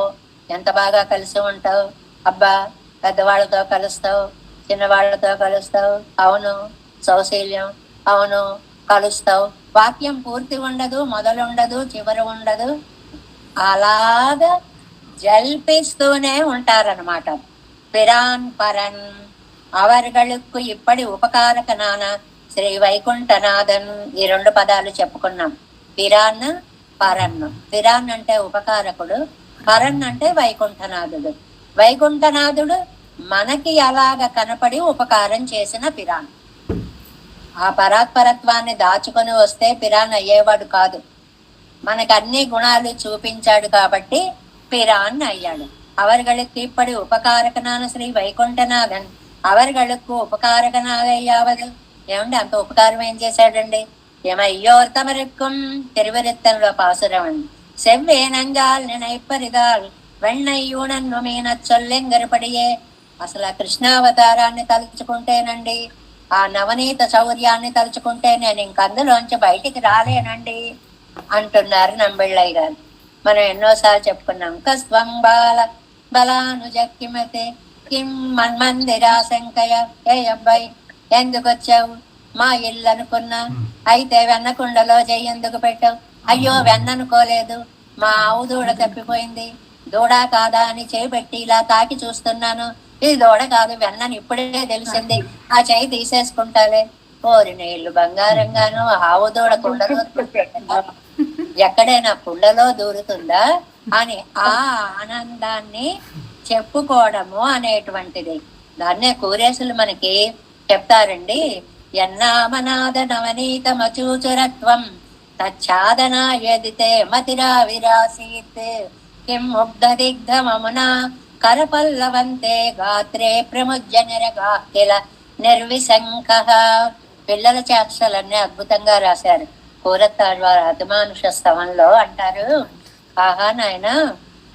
ఎంత బాగా కలిసి ఉంటావు, అబ్బా పెద్దవాళ్ళతో కలుస్తావు, చిన్నవాళ్లతో కలుస్తావు, అవును సౌశల్యం, అవును కలుస్తావు. వాక్యం పూర్తి ఉండదు, మొదలుండదు, చివరి ఉండదు, అలాగా జల్పిస్తూనే ఉంటారనమాట. పిరాన్ పరన్ అవர்களுக்கு ఇప్పటి ఉపకారకనాన శ్రీ వైకుంఠనాథన్. ఈ 2 పదాలు చెప్పుకున్నాం, పిరాన్ పరన్. పిరాన్ అంటే ఉపకారకుడు, పరన్ అంటే వైకుంఠనాథుడు. వైకుంఠనాథుడు మనకి అలాగ కనపడి ఉపకారం చేసిన పిరాన్. ఆ పరాత్పరత్వాన్ని దాచుకొని వస్తే పిరాన్ అయ్యేవాడు కాదు. మనకు అన్ని గుణాలు చూపించాడు కాబట్టి పిరాన్ అయ్యాడు. அவர்களுக்கு இப்படி ఉపకారకనాన శ్రీ వైకుంఠనాథన్ அவர்களுக்கு ఉపకారకనాగయ్యావదు. ఏమండి అంత ఉపకారం ఏం చేశాడండి? ఎమయ్యోర్తమరుక్కుం తిరువరిత్తంలో పాసురం అండి. செவ்வேனங்கால் நினைப்பரிதால் వెన్నయ్యూనన్ను మీన చొల్లెంగరపడియే. అసలు ఆ కృష్ణావతారాన్ని తలుచుకుంటేనండి, ఆ నవనీత శౌర్యాన్ని తలుచుకుంటే నేను ఇంక అందులోంచి బయటికి రాలేనండి అంటున్నారు నంబిళ్ళయ్య గారు. మనం ఎన్నోసార్లు చెప్పుకున్నాం. కస్వం బాల బలానుజక్కిమతే కిం మన్మందిరా శంకయ. ఏ అబ్బాయి ఎందుకు వచ్చావు? మా ఇల్లు అనుకున్నా, అయితే వెన్నకుండలో ఎందుకు పెట్టావు? అయ్యో వెన్ననుకోలేదు, మా ఆవు దూడ తప్పిపోయింది, దూడ కాదా అని చేపెట్టి ఇలా తాకి చూస్తున్నాను, ఇది దూడ కాదు వెన్నని ఇప్పుడే తెలిసింది, ఆ చేయి తీసేసుకుంటాలే. కోరి నీళ్లు బంగారంగాను ఆవు దూడ కుండలో ఎక్కడైనా కుండలో దూరుతుందా అని ఆ ఆనందాన్ని చెప్పుకోవడము అనేటువంటిది. దాన్నే కూరేసులు మనకి చెప్తారండి. ఎన్నామనాద నవనీత మచూచురత్వం తచ్ఛాదన యదితే మతిరా విరాసీత్ కిం ముగ్ధదిగ్ధమమునా కరపల్లవంతే గాత్రే ప్రముజ్జనరగా కిల నిర్విశంకః. పిల్లల చేష్టలన్నీ అద్భుతంగా రాశారు. కూరత్తాళ్వారు అతిమానుష స్తవంలో అంటారు, ఆహా నాయన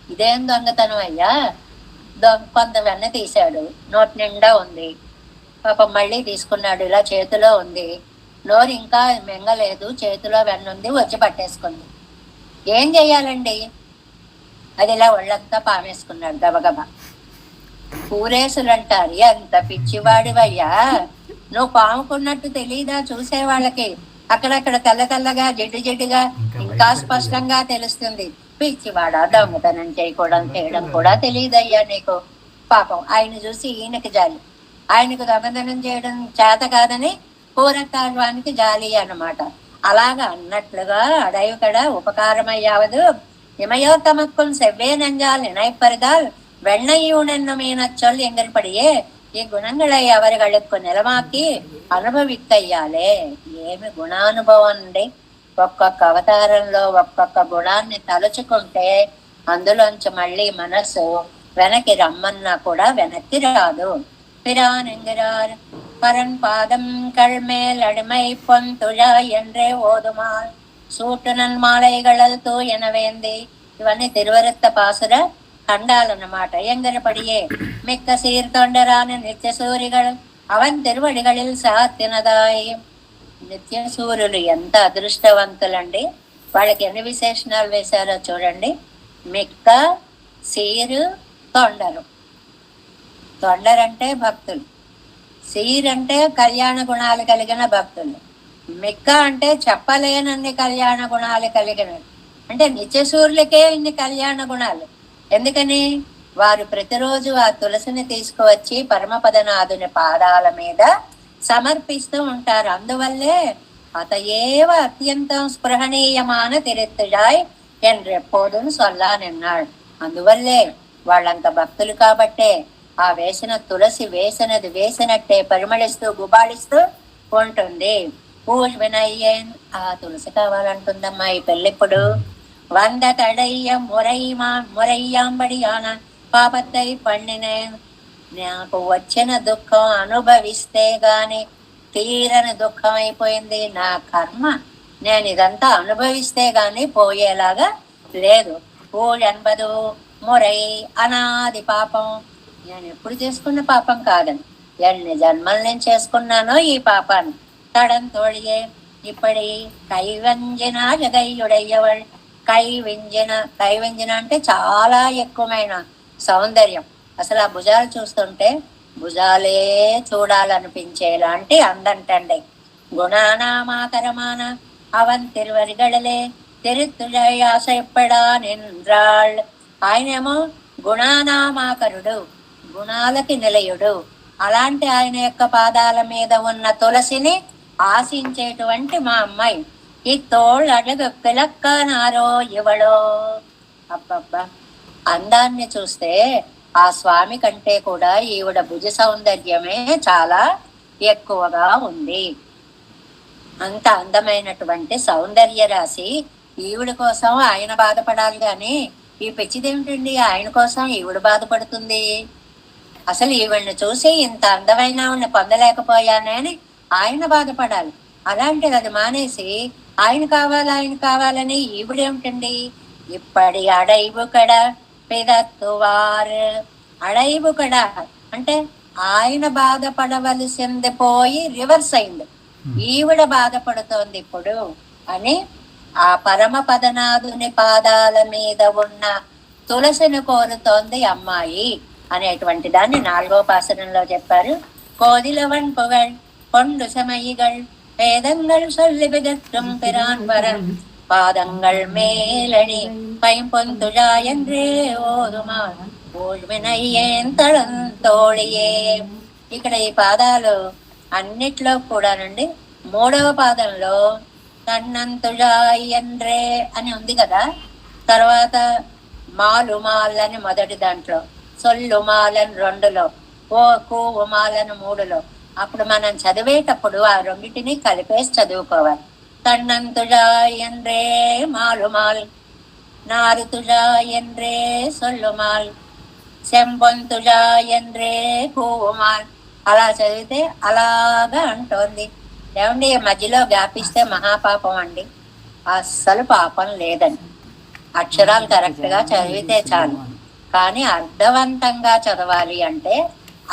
ఇదేం దొంగతనం అయ్యా, కొంత వెన్న తీశాడు, నోటి నిండా ఉంది, పాపం మళ్ళీ తీసుకున్నాడు, ఇలా చేతిలో ఉంది, నోరు ఇంకా మింగలేదు, చేతిలో వెన్న ఉంది, వచ్చి పట్టేసుకుంది. ఏం చెయ్యాలండి? అది ఇలా ఒళ్ళంతా పామేసుకున్నాడు గబగబా. కూరేసులు అంటారు, ఎంత పిచ్చివాడివయ్యా, నువ్వు పాముకున్నట్టు తెలీదా చూసే వాళ్ళకి? అక్కడక్కడ తెల్ల తెల్లగా జిడ్డు జిడ్డుగా ఇంకా స్పష్టంగా తెలుస్తుంది. పిచ్చివాడా, దొంగతనం చేయడం కూడా తెలియదయ్యా నీకు. పాపం ఆయన చూసి ఈయనకి జాలి, ఆయనకు దొంగతనం చేయడం చేత కాదని కూరత్తాళ్వానికి జాలి అన్నమాట. అలాగా అన్నట్లుగా అడయుకడ ఉపకారమయ్యావదు இமையோ தமக்குள் செவ்வே நெஞ்சால் நினைப்பறிதால் வெண்ணையூனென்ன மீனச்சொல் எங்கற்படியே இக்குணங்களை அவர்களுக்கு నిలమాకి అనుభవిత్తయ్యాలే. ఏమి గుణానుభవం అండి! ఒక్కొక్క అవతారంలో ఒక్కొక్క గుణాన్ని తలుచుకుంటే అందులోంచి మళ్ళీ మనసు వెనక్కి రమ్మన్నా కూడా వెనక్కి రాదు. பிரானெங்கிறார் பரன் பாதம் கள்மேல் அடிமை பொன்துழா என்றே ஓதுமால் సూటునన్ మాలైగళల్ తూయనవేంది. ఇవన్నీ తిరువరుత్త పాసుర ఖండాలన్నమాట. ఎంగరపడియే మిక్క సీర్తొండరాన నిత్య సూరిகள் అవన్ తిరువడిகளில் సాత్తినదాయి. నిత్య సూర్యులు ఎంత అదృష్టవంతులండి! వాళ్ళకి ఎన్ని విశేషణాలు వేశారో చూడండి. మిక్క, సీరు, తొండరు. తొండరంటే భక్తులు, సీరంటే కళ్యాణ గుణాలు కలిగిన భక్తులు, మిక్క అంటే చెప్పలేనన్ని కళ్యాణ గుణాలు కలిగిన, అంటే నిత్యసూర్యులకే ఇన్ని కళ్యాణ గుణాలు. ఎందుకని? వారు ప్రతిరోజు ఆ తులసిని తీసుకువచ్చి పరమపదనాథుని పాదాల మీద సమర్పిస్తూ ఉంటారు. అందువల్లే అతయేవ అత్యంతం స్పృహణీయమాన తిరెత్తుడాయ్ ఎండ్రెప్పోదును సొల్లానన్నాడు. అందువల్లే వాళ్ళంత భక్తులు కాబట్టే ఆ వేసిన తులసి వేసినది వేసినట్టే పరిమళిస్తూ గుబాళిస్తూ ఉంటుంది. పూజ వినయ్యేన్, ఆ తులసి కావాలంటుందమ్మా ఈ పెళ్ళిప్పుడు. వంద తడయ్య మురయ్యాంబడియాన పాపత్తై పండినేన్. నాకు వచ్చిన దుఃఖం అనుభవిస్తే గాని తీరని దుఃఖం అయిపోయింది నా కర్మ. నేను ఇదంతా అనుభవిస్తే గాని పోయేలాగా లేదు. పూజ ఎనబదు మురై అనాది పాపం. నేను ఎప్పుడు చేసుకున్న పాపం కాదని, ఎన్ని జన్మలు నేను చేసుకున్నానో ఈ పాపాన్ని. తడం తోడియే ఇప్పటి కైవంజన జగయ్యుడయ్యవள். కైవంజన అంటే చాలా ఎక్కువమైన సౌందర్యం. అసలు ఆ భుజాలు చూస్తుంటే భుజాలే చూడాలనిపించేలాంటి అందంటండి. గుణానామాకరమాన అవన్ తిరువరిగడలే తిరుత్తుజై ఆశయప్పడా నింద్రాళ్. ఆయనేమో గుణానామాకరుడు, గుణాలకి నిలయుడు. అలాంటి ఆయన యొక్క పాదాల మీద ఉన్న తులసిని ఆశించేటువంటి మా అమ్మాయి. ఈ తోళ్ళు అడగ పిలక్కనారో ఇవడో. అబ్బబ్బా, అందాన్ని చూస్తే ఆ స్వామి కంటే కూడా ఈవిడ భుజ సౌందర్యమే చాలా ఎక్కువగా ఉంది. అంత అందమైనటువంటి సౌందర్య రాశి ఈవిడ కోసం ఆయన బాధపడాలి గాని ఈ పిచ్చిదేమిటండి, ఆయన కోసం ఈవిడ బాధపడుతుంది. అసలు ఈవిడ్ని చూసి ఇంత అందమైన ఆవిడ్ని పొందలేకపోయానని ఆయన బాధపడాలి. అలాంటిది అది మానేసి ఆయన కావాలని ఈవిడేమిటండి? ఇప్పటి అడైబుకడ పెదత్తువారు. అడైబుకడ అంటే ఆయన బాధపడవలసింది పోయి రివర్స్ అయింది, ఈవిడ బాధపడుతోంది ఇప్పుడు అని ఆ పరమ పదనాథుని పాదాల మీద ఉన్న తులసిని కోరుతోంది అమ్మాయి అనేటువంటి దాన్ని 4వ పాసరంలో చెప్పారు. కోదిలవన్ పొగళ్ పొండు సమయిగళ్ వేదంగళ్ சொல்லி விதற்றும் பிரான் வரம் பாதங்கள் மேலணி பைம்பொந்துழா என்றே ఓదుమాన్ ఊழ்వినయ్యేం తళంతోళియే. ఇక్కడ ఈ పాదాలు అన్నిట్లో కూడానండి 3వ పాదంలో తన్నంతుళాయ్ ఎండ్రే అని ఉంది కదా, తర్వాత మాల్ అని మొదటి దాంట్లో, సొల్లుమాలని 2లో, ఓ కూవుమాలని 3లో. అప్పుడు మనం చదివేటప్పుడు ఆ రెండింటిని కలిపేసి చదువుకోవాలి. తన్నంతుళాయ్ ఎండ్రే మాలుమాల్, నారుతుళాయ్ ఎండ్రే సొల్లుమాల్, సెంబొంతుళాయ్ ఎండ్రే కూవుమాల్. అలా చదివితే అలాగా అంటోంది. ఏమండి మధ్యలో వ్యాపిస్తే మహాపాపం అండి. అస్సలు పాపం లేదండి. అక్షరాలు కరెక్ట్ గా చదివితే చాలు. కానీ అర్థవంతంగా చదవాలి అంటే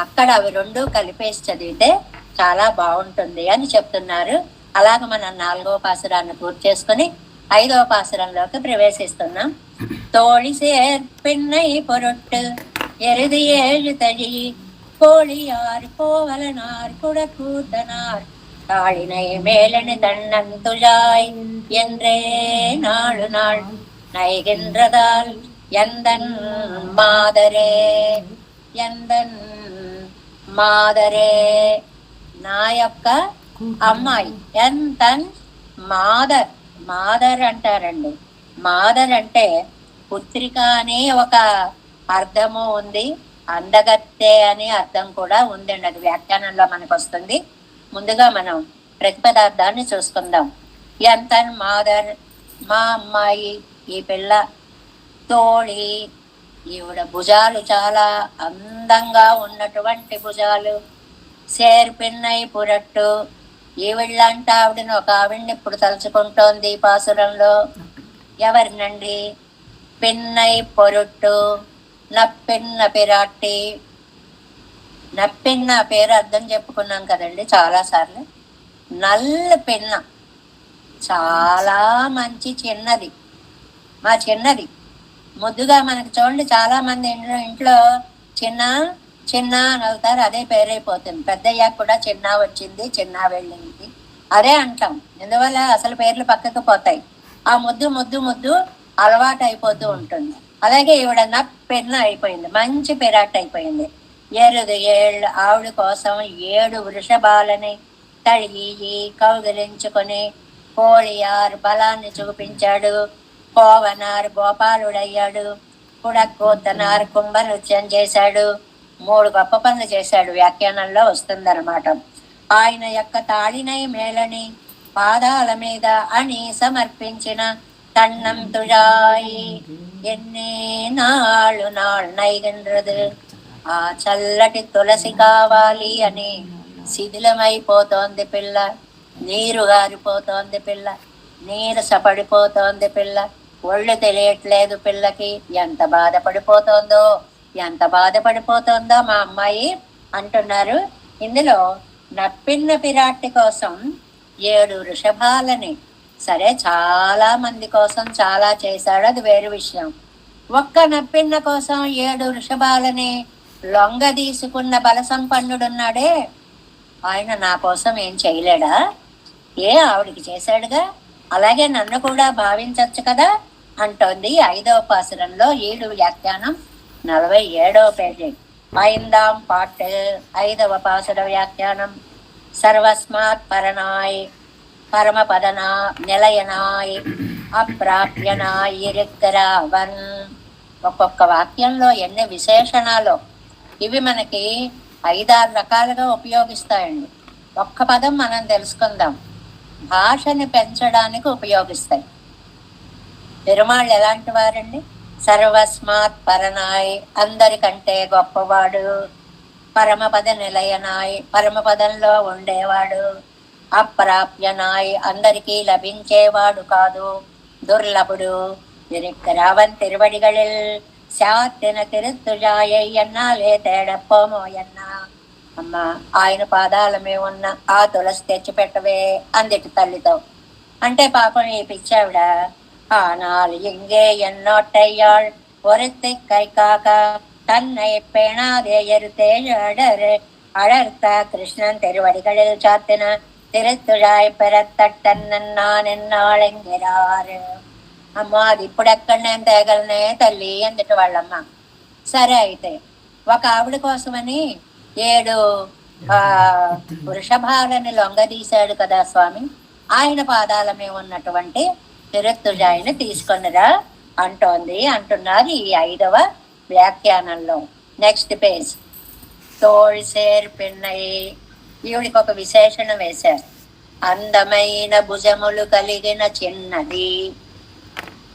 అక్కడ అవి 2 కలిపేసి చదివితే చాలా బాగుంటుంది అని చెప్తున్నారు. అలాగ మనం 4వ పాసురాన్ని పూర్తి చేసుకుని 5వ పాసురంలోకి ప్రవేశిస్తున్నాం. తోళి సేర్పిన్నై పొరొట్టు ఎరుది ఏழு తడి కోళియార్ కోవలనార్ కుడకూతనార్ தாளினை மேலணி தன்னந்துழாய் என்றே நாளு நாள் நைகின்றதால் எந்தன் మాదరే ఎందన్ మాదరే, నా యొక్క అమ్మాయి. ఎంతన్ మాదర్, మాదర్ అంటారండి. మాదర్ అంటే పుత్రిక అని ఒక అర్థము ఉంది, అందగత్తె అని అర్థం కూడా ఉందండి. అది వ్యాఖ్యానంలో మనకు వస్తుంది. ముందుగా మనం ప్రతిపదార్థాన్ని చూసుకుందాం. ఎంతన్ మాదర్, మా అమ్మాయి, ఈ పిల్ల. తోళి, ఈవిడ భుజాలు చాలా అందంగా ఉన్నటువంటి భుజాలు. సేర్పిన్నై పురట్టు, ఈవిళ్ళంట ఆవిడని ఒక ఆవిడ్ని ఇప్పుడు తలుచుకుంటోంది ఈ పాసురంలో. ఎవరినండి? పిన్నై పొరుట్టు, నప్పిన్న పిరాట్టి. నప్పిన్న పేరు అర్థం చెప్పుకున్నాం కదండి చాలా సార్లు. నల్ల పిన్న, చాలా మంచి చిన్నది, మా చిన్నది. ముద్దుగా మనకు చూడండి, చాలా మంది ఇంట్లో చిన్న చిన్న అని అవుతారు, అదే పేరైపోతుంది. పెద్దయ్యాక కూడా చిన్న వచ్చింది, చిన్న వెళ్ళింది అదే అంటాం. ఎందువల్ల అసలు పేర్లు పక్కకు పోతాయి. ఆ ముద్దు ముద్దు ముద్దు అలవాటు అయిపోతూ ఉంటుంది. అలాగే ఈవిడ నప్పిన్న అయిపోయింది, మంచి పిరాట్ అయిపోయింది. ఎరుదు ఏళ్ళు, ఆవిడ కోసం 7 వృషభాలని తడిగి కౌగిలించుకొని, కోళియార్ బలాన్ని చూపించాడు, కోవనార్ గోపాలుడయ్యాడు, కుడకూతనార్ కుంభ నృత్యం చేశాడు. 3 గొప్ప పనులు చేశాడు. వ్యాఖ్యానంలో వస్తుందన్నమాట. ఆయన యొక్క తాళినై మేలని పాదాల మీద అని సమర్పించిన తన్నం తుళాయి ఎన్నే నాళ్ళు నైగండ్రదు. ఆ చల్లటి తులసి కావాలి అని శిథిలమైపోతోంది పిల్ల, నీరు గారిపోతోంది పిల్ల, నీరసపడిపోతోంది పిల్ల, ఒళ్ళు తెలియట్లేదు పిల్లకి. ఎంత బాధపడిపోతోందో, ఎంత బాధపడిపోతోందో మా అమ్మాయి అంటున్నారు. ఇందులో నప్పిన్న పిరాట్టి కోసం 7 వృషభాలని, సరే చాలా మంది కోసం చాలా చేశాడు, అది వేరు విషయం. ఒక్క నప్పిన్న కోసం 7 వృషభాలని లొంగ తీసుకున్న బల సంపన్నుడున్నాడే, ఆయన నా కోసం ఏం చేయలేడా? ఆవిడికి చేశాడుగా, అలాగే నన్ను కూడా భావించవచ్చు కదా అంటోంది 5వ పాసురంలో. 7 వ్యాఖ్యానం 47వ పేజీ. 5ఆం పాట్ 5వ పాసుర వ్యాఖ్యానం. సర్వస్మాత్ పరనాయ్ పరమపదనా నిలయనాయ్ అప్రాప్యనాయ్ ఇరిక్కరావన్. ఒక్కొక్క వాక్యంలో ఎన్ని విశేషణాలు. ఇవి మనకి 5-6 రకాలుగా ఉపయోగిస్తాయండి. ఒక్క పదం మనం తెలుసుకుందాం. భాషని పెంచడానికి ఉపయోగిస్తాయి. పెరుమాళ్ళు ఎలాంటి వారండి? సర్వస్మాత్ పరనాయ్, అందరికంటే గొప్పవాడు. పరమపద నిలయనాయ్, పరమపదంలో ఉండేవాడు. అప్రాప్యనాయ్, అందరికీ లభించేవాడు కాదు, దుర్లభుడు. రావన్ తిరువడిகளில் శాత్తిన తిరుత్తుజాయై ఎన్నాలే తేడపోమో ఎన్నా. అమ్మ, ఆయన పాదాల మీద ఉన్న ఆ తులసి తెచ్చిపెట్టవే అందిటి తల్లితో. అంటే పాపం ఈ పిచ్చావిడ ஆனால் எங்கே என்னோட்டையாள் ஒருத்தை கை காக்க தன்னை பேணாதே எருத்தேழ் அழர்த்த கிருஷ்ணன் திருவடிகளில் சாத்தின திருத்துழாய் పెరత్తట్టన్నన్నాన్ ఎన్నాళ్ళెంగిరారు. అమ్మ అది ఇప్పుడెక్కడ నేను తేగలనే తల్లి అందుటి వాళ్ళమ్మ. సరే అయితే ఒక ఆవిడ కోసమని 7 వృషభాలని లొంగదీశాడు కదా స్వామి. ఆయన పాదాల మీద ఉన్నటువంటి తిరుత్తుజాయిని తీసుకొనిరా అంటున్నారు ఈ 5వ వ్యాఖ్యానంలో. Next page. తోళ్ సేర్ పిన్నయి, ఈవిడికి ఒక విశేషణం వేశారు. అందమైన భుజములు కలిగిన చిన్నది.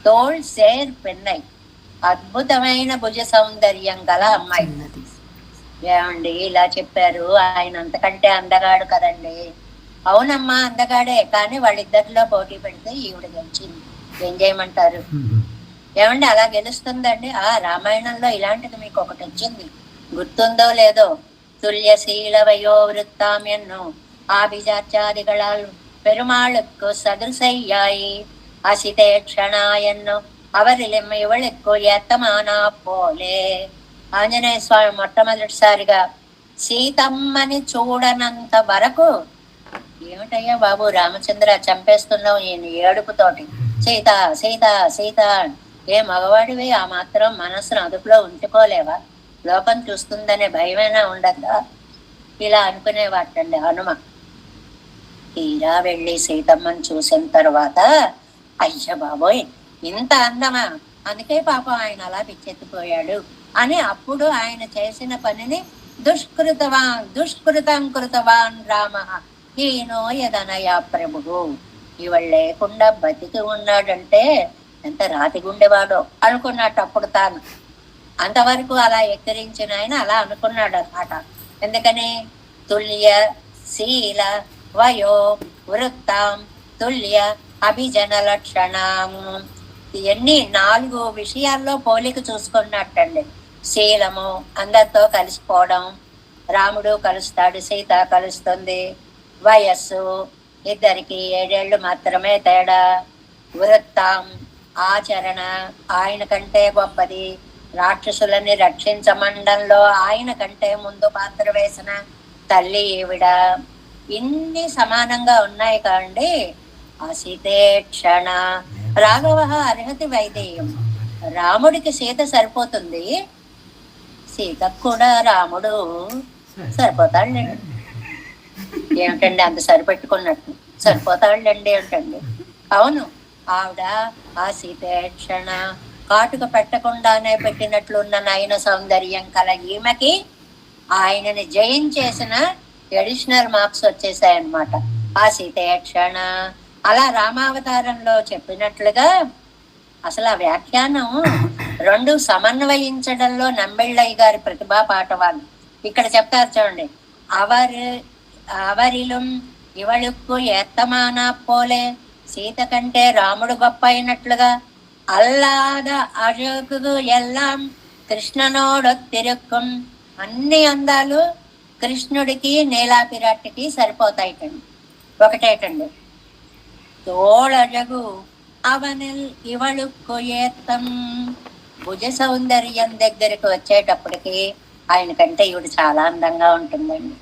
తోళ్ సేర్ పిన్నై, అద్భుతమైన భుజ సౌందర్యం గల అమ్మాయి. ఏమండి ఇలా చెప్పారు, ఆయన అంతకంటే అందగాడు కదండి. అవునమ్మా అందగాడే, కానీ వాళ్ళిద్దరిలో పోటీ పెడితే ఈవిడ గెలిచింది. ఏం చేయమంటారు? ఏమండి అలా గెలుస్తుందండి. రామాయణంలో ఇలాంటిది మీకు ఒకటి వచ్చింది, గుర్తుందో లేదో? തുല്യശീല വയോവൃത്താം എന്നു ആഭിജാത്യാദികളാൽ പെരുമാളുക്കു സദൃശയ്യായി అసితేక్షణాయన్ను అవరిలెమ్మ ఇవళెక్కు ఎత్తమానా పోలే. ఆంజనేయ స్వామి మొట్టమొదటిసారిగా సీతమ్మని చూడనంత వరకు, ఏమిటయ్యా బాబు రామచంద్ర చంపేస్తున్నావు ఈయన ఏడుపుతోటి, సీత సీత సీత. ఏ మగవాడివి ఆ మాత్రం మనసును అదుపులో ఉంచుకోలేవా? లోకం చూస్తుందనే భయమైనా ఉండద్దా? ఇలా అనుకునేవాటండి హనుమ. తీరా వెళ్ళి సీతమ్మని చూసిన తర్వాత అయ్య బాబోయ్ ఇంత అందమా, అందుకే పాపం ఆయన అలా పిచ్చెత్తిపోయాడు అని అప్పుడు ఆయన చేసిన పనిని దుష్కృతం కృతవాన్ రామ హీనో యదనయా ప్రభువు. ఇవాళ లేకుండా బతికి ఉన్నాడంటే ఎంత రాతి గుండెవాడో అనుకున్నట్టు అప్పుడు తాను. అంతవరకు అలా ఎక్కిరించిన ఆయన అలా అనుకున్నాడు అన్నమాట. ఎందుకని తుల్య శీల వయో వృత్తాం తుల్య అభిజన లక్షణం, ఇవన్నీ 4 విషయాల్లో పోలిక చూసుకున్నట్టండి. శీలము, అందరితో కలిసిపోవడం, రాముడు కలుస్తాడు, సీత కలుస్తుంది. వయస్సు, ఇద్దరికి 7 ఏళ్ళు మాత్రమే తేడా. వృత్తం, ఆచరణ, ఆయన కంటే గొప్పది. రాక్షసులని రక్షించమండంలో ఆయన కంటే ముందు పాత్ర వేసిన తల్లి ఈవిడ. ఇన్ని సమానంగా ఉన్నాయి కాండి. అసితేక్షణ రాఘవ అర్హతి వైదేయం. రాముడికి సీత సరిపోతుంది, సీతకు కూడా రాముడు సరిపోతాడులేండి. ఏమిటండి అంత సరిపెట్టుకున్నట్టు? సరిపోతాడులేండి ఏమిటండి? అవును, ఆవిడ ఆ సీతేక్షణ కాటుక పెట్టకుండానే పెట్టినట్లున్న నయన సౌందర్యం కల ఈమెకి ఆయనని జయించేసిన అడిషనల్ మార్క్స్ వచ్చేసాయన్నమాట. ఆ సీతేక్షణ అలా రామావతారంలో చెప్పినట్లుగా అసలు ఆ వ్యాఖ్యానం 2 సమన్వయించడంలో నంబెళ్ళయ్య గారి ప్రతిభా పాఠవాలు. ఇక్కడ చెప్తారు చూడండి. అవరిలం ఇవళుక్కు ఎత్తమానా పోలే, సీత కంటే రాముడు గొప్ప అయినట్లుగా. అల్లాద అழகு ఎల్లాం కృష్ణనోడొత్తిరుక్కం, అన్ని అందాలు కృష్ణుడికి నీలాపిరాటికి సరిపోతాయిటండి, ఒకటేటండి. తోళజగు అవనిల్ ఇవళుక్కు ఏత్తం, భుజ సౌందర్యం దగ్గరికి వచ్చేటప్పటికి ఆయన కంటే ఈవిడ చాలా అందంగా ఉంటుందండి.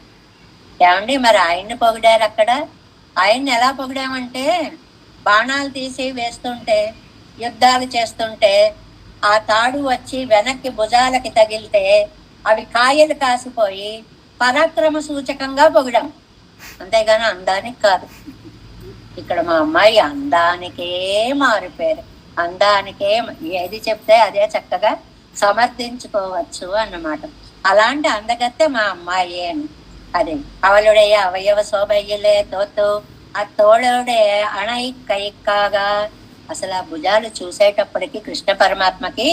ఏమండి మరి ఆయన్ని పొగిడారు అక్కడ. ఆయన్ని ఎలా పొగిడామంటే, బాణాలు తీసి వేస్తుంటే, యుద్ధాలు చేస్తుంటే ఆ తాడు వచ్చి వెనక్కి భుజాలకి తగిలితే అవి కాయలు కాసిపోయి పరాక్రమ సూచకంగా పొగిడాం, అంతేగాని అందానికి కాదు. ఇక్కడ మా అమ్మాయి అందానికే మారిపోయారు. అందానికే ఏది చెప్తే అదే చక్కగా సమర్థించుకోవచ్చు అన్నమాట. అలాంటి అందగత్తె మా అమ్మాయి అని. అది అవలుడే అవయవ శోభయ్యలే తోతు ఆ తోళుడే అణై కైక్కాగా. అసలు ఆ భుజాలు చూసేటప్పటికి కృష్ణ పరమాత్మకి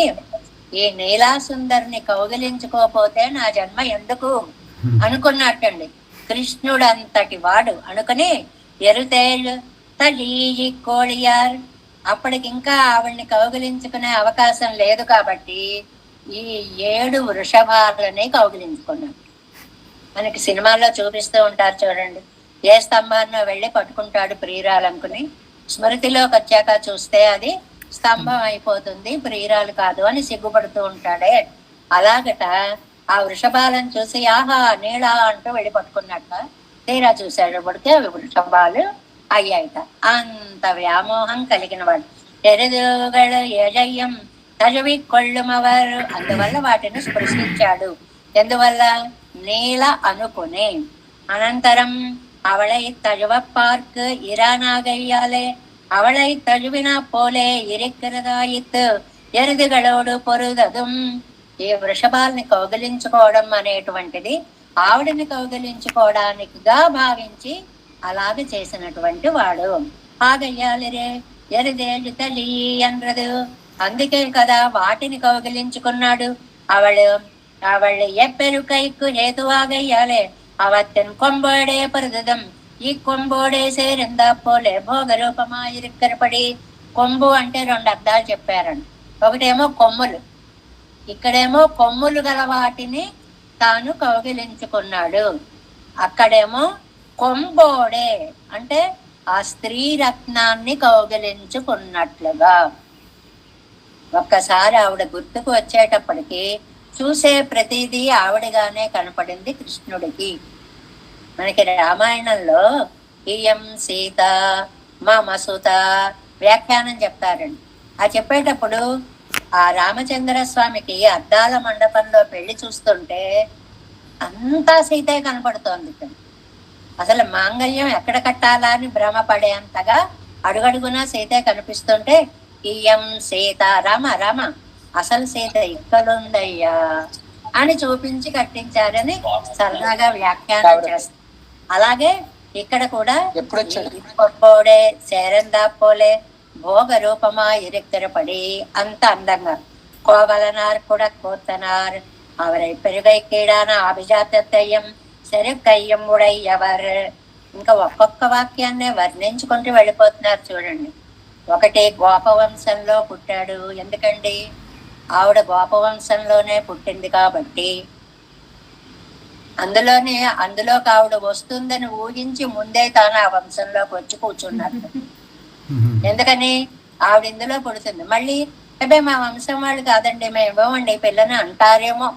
ఈ నీలాసుందరిని కౌగిలించుకోపోతే నా జన్మ ఎందుకు అనుకున్నట్టండి. కృష్ణుడు అంతటి వాడు అనుకుని ఎరుతేళ్ళు తల్లి కోళియార్. అప్పటికి ఇంకా ఆవిడ్ని కౌగిలించుకునే అవకాశం లేదు కాబట్టి ఈ 7 వృషభాలని కౌగిలించుకున్నాడు. మనకి సినిమాల్లో చూపిస్తూ ఉంటారు చూడండి, ఏ స్తంభాన్నో వెళ్ళి పట్టుకుంటాడు ప్రియురాలనుకుని, స్మృతిలోకి వచ్చాక చూస్తే అది స్తంభం అయిపోతుంది, ప్రియురాలు కాదు అని సిగ్గుపడుతూ ఉంటాడే. అలాగట ఆ వృషభాలను చూసి ఆహా నీళ అంటూ వెళ్ళిపట్టుకున్నట్ట. తీరా చూశాడు పడితే అవి వృషభాలు అయ్యాయిట. అంత వ్యామోహం కలిగిన వాడు ఎరుదుగల ఏజయ్యం తజవి కొళ్ళుమవారు. అందువల్ల వాటిని స్పృశించాడు. ఎందువల్ల? నీల అనుకుని. అనంతరం அவளை தழுவப்பார்க்கு இரானாகையாலே அவளை தழுவினா போலே இருக்கிறதாయిత్ ఎరుదుగలోడు పొరుదదుం. ఈ వృషభాల్ని కౌగిలించుకోవడం అనేటువంటిది ఆవిడని కౌగిలించుకోవడానికిగా భావించి అలాగ చేసినటువంటి వాడు. ఆగయ్యాలిరే ఎరుదేళ్ళు తల్లి అన్రదు. అందుకే కదా వాటిని కౌగిలించుకున్నాడు. அவள் எப்பெருக்கைக்கு ஹேதுவாகையாலே அவத்தின் கொம்போடே பருதம். ఈ కొంబోడే సేరిందా పోలే భోగ రూపమాయిరుక్కరపడి. కొంబు అంటే రెండు అర్థాలు చెప్పారండి. ఒకటేమో కొమ్ములు, ఇక్కడేమో కొమ్ములు గల వాటిని తాను కౌగిలించుకున్నాడు. అక్కడేమో కొంబోడే అంటే ఆ స్త్రీ రత్నాన్ని కౌగిలించుకున్నట్లుగా. ఒక్కసారి ఆవిడ గుర్తుకు వచ్చేటప్పటికి చూసే ప్రతిదీ ఆవిడగానే కనపడింది కృష్ణుడికి. మనకి రామాయణంలో ఇయం సీత మమ సుత వ్యాఖ్యానం చెప్తారండి. ఆ చెప్పేటప్పుడు ఆ రామచంద్ర స్వామికి అద్దాల మండపంలో పెళ్లి చూస్తుంటే అంతా సీతే కనపడుతోంది. అసలు మాంగళ్యం ఎక్కడ కట్టాలా అని భ్రమపడేంతగా అడుగడుగునా సీతే కనిపిస్తుంటే ఇయం సీత రామ రామ అసలు సీత ఇక్కడుందయ్యా అని చూపించి కట్టించారని సరదాగా వ్యాఖ్యానం చేస్తారు. అలాగే ఇక్కడ కూడా పొడే సేరందా పోలే భోగ రూపమా ఇరుక్తిరపడి అంత అందంగా కోవలనార్ కూడా కోతనార్ అవరై పెరుగై కీడాన అభిజాతయ్యం సెరుకయ్యం ఉడయ్యవర్. ఇంకా ఒక్కొక్క వాక్యాన్ని వర్ణించుకుంటూ వెళ్ళిపోతున్నారు చూడండి. ఒకటి గోపవంశంలో పుట్టాడు. ఎందుకండి? ఆవిడ గోపవంశంలోనే పుట్టింది కాబట్టి అందులోకి ఆవిడ వస్తుందని ఊహించి ముందే తాను ఆ వంశంలోకి వచ్చి కూర్చున్నారు. ఎందుకని? ఆవిడ ఇందులో పుడుతుంది. మళ్ళీ అబ్బాయి మా వంశం వాళ్ళు కాదండి, మేము ఇవ్వమండి పిల్లని అంటారేమో,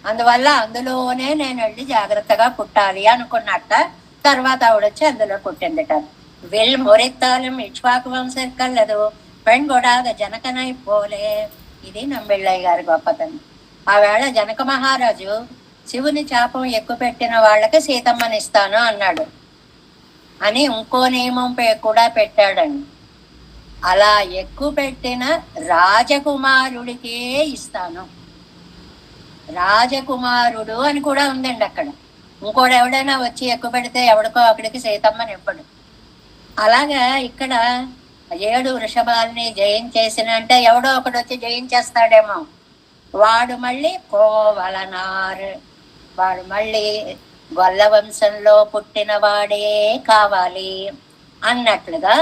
అందువల్ల అందులోనే నేను వెళ్ళి జాగ్రత్తగా పుట్టాలి అనుకున్నట్ట. తర్వాత ఆవిడ వచ్చి అందులో పుట్టిందిట. వెల్ మొరెత్తాలం ఇక్ష్వాకు వంశక్కర్లేదు పెణ్గొడాగ జనకనై పోలే. ఇది నంబిళ్ళయ్య గారి గొప్పతనం. ఆవేళ జనక మహారాజు శివుని చాపం ఎక్కువ పెట్టిన వాళ్ళకి సీతమ్మనిస్తాను అన్నాడు అని ఇంకో నియమం కూడా పెట్టాడండి. అలా ఎక్కువ పెట్టిన రాజకుమారుడికే ఇస్తాను. రాజకుమారుడు అని కూడా ఉందండి అక్కడ. ఇంకోడు ఎవడైనా వచ్చి ఎక్కువ పెడితే ఎవడికో అక్కడికి సీతమ్మని ఇవ్వడు. అలాగా ఇక్కడ 7 వృషభాలని జయించేసిన అంటే ఎవడో ఒకడు వచ్చి జయించేస్తాడేమో. వాడు మళ్ళీ కోవలనార్, వాడు మళ్ళీ గొల్ల వంశంలో పుట్టిన వాడే కావాలి అన్నట్లుగా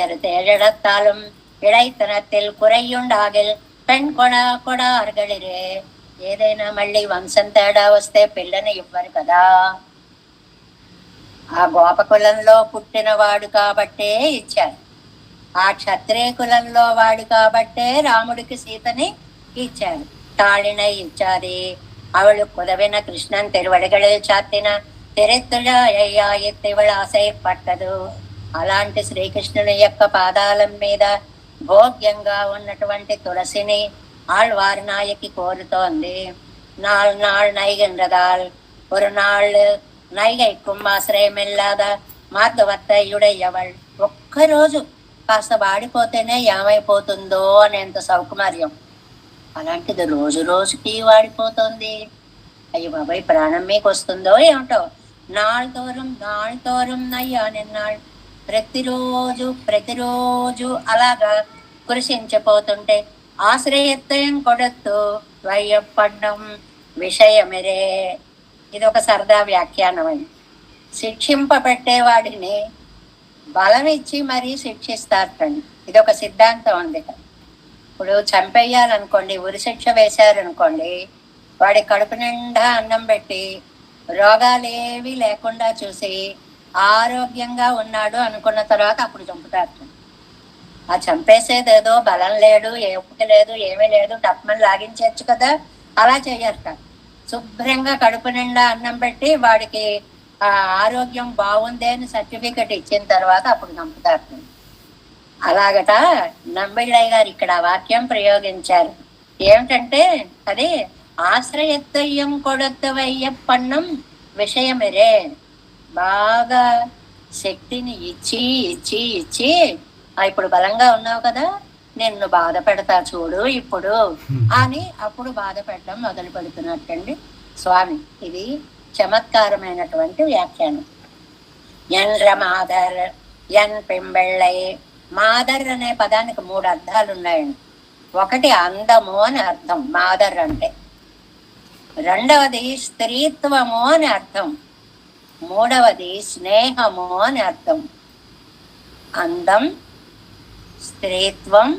ఎరుతేజడత్తాలం ఇడైతనత్తిల్ కురయ్యుండాగిల్ పెణ్ కొడార్గళిరే. ఏదైనా మళ్ళీ వంశం తేడా వస్తే పిల్లని ఇవ్వరు కదా. ఆ గోపకులంలో పుట్టిన వాడు కాబట్టే ఇచ్చారు. ఆ క్షత్రియ కులంలో వాడు కాబట్టే రాముడికి సీతని ఇచ్చారు. తాళినై ఇచ్చాది அவளு குதவின கிருஷ்ணன் திருவடிகளில் చాத்திన తిరెత్తుడాయవళ ఆశయపట్టదు. అలాంటి శ్రీకృష్ణుని యొక్క పాదాల మీద భోగ్యంగా ఉన్నటువంటి తులసిని ఆళ్వారి నాయకి కోరుతోంది. నాள் నైగండ్రదాల్ ஒரு நாள் నైగైக்கும் ఆశ్రయమిల్లాద మార్గవత్తయుడయ్యవள். ఒక్కరోజు కాస్త వాడిపోతేనే ఏమైపోతుందో అనేంత సౌకుమార్యం. అలాంటిది రోజు రోజుకి వాడిపోతుంది. అయ్యో బాబాయ్ ప్రాణం మీకు వస్తుందో ఏమిటో. నాళ్ళతోరం అయ్యా నిన్నాళ్ళు ప్రతిరోజు అలాగా కృషించిపోతుంటే ఆశ్రయత్వం కొడత్తు వయ్యప్పడం విషయమిరే. ఇది ఒక సరదా వ్యాఖ్యానం అని. శిక్షింపబెట్టేవాడిని బలం ఇచ్చి మరీ శిక్షిస్తారటండి. ఇది ఒక సిద్ధాంతం ఉంది. ఇప్పుడు చంపేయాలనుకోండి, ఉరిశిక్ష వేశారనుకోండి, వాడి కడుపు నిండా అన్నం పెట్టి రోగాలేవి లేకుండా చూసి ఆరోగ్యంగా ఉన్నాడు అనుకున్న తర్వాత అప్పుడు చంపుతారు. ఆ చంపేసేది ఏదో బలం లేదు, ఓపిక లేదు, ఏమీ లేదు, టప్మని లాగించవచ్చు కదా, అలా చేయరట. శుభ్రంగా కడుపు నిండా అన్నం పెట్టి వాడికి ఆ ఆరోగ్యం బాగుంది అని సర్టిఫికెట్ ఇచ్చిన తర్వాత అప్పుడు చంపుతారు. అలాగట నంబిళ్ళయ్య గారు ఇక్కడ వాక్యం ప్రయోగించారు. ఏమిటంటే అది ఆశ్రయత్వయం కొడత్తవయ్యప్పన్నం విషయమిరే. బాగా శక్తిని ఇచ్చి ఇచ్చి ఇచ్చి ఇప్పుడు బలంగా ఉన్నావు కదా, నిన్ను బాధ పెడతా చూడు ఇప్పుడు అని అప్పుడు బాధ పెట్టడం మొదలు పెడుతున్నట్టండి స్వామి. ఇది చమత్కారమైనటువంటి వ్యాఖ్యానం. ఎన్ర మాదర్ ఎన్ పెంబెళ్ళై. మాదర్ అనే పదానికి 3 అర్థాలు ఉన్నాయండి. ఒకటి అందము అని అర్థం మాదర్ అంటే, రెండవది స్త్రీత్వము అని అర్థం, మూడవది స్నేహము అని అర్థం. అందం, స్త్రీత్వం,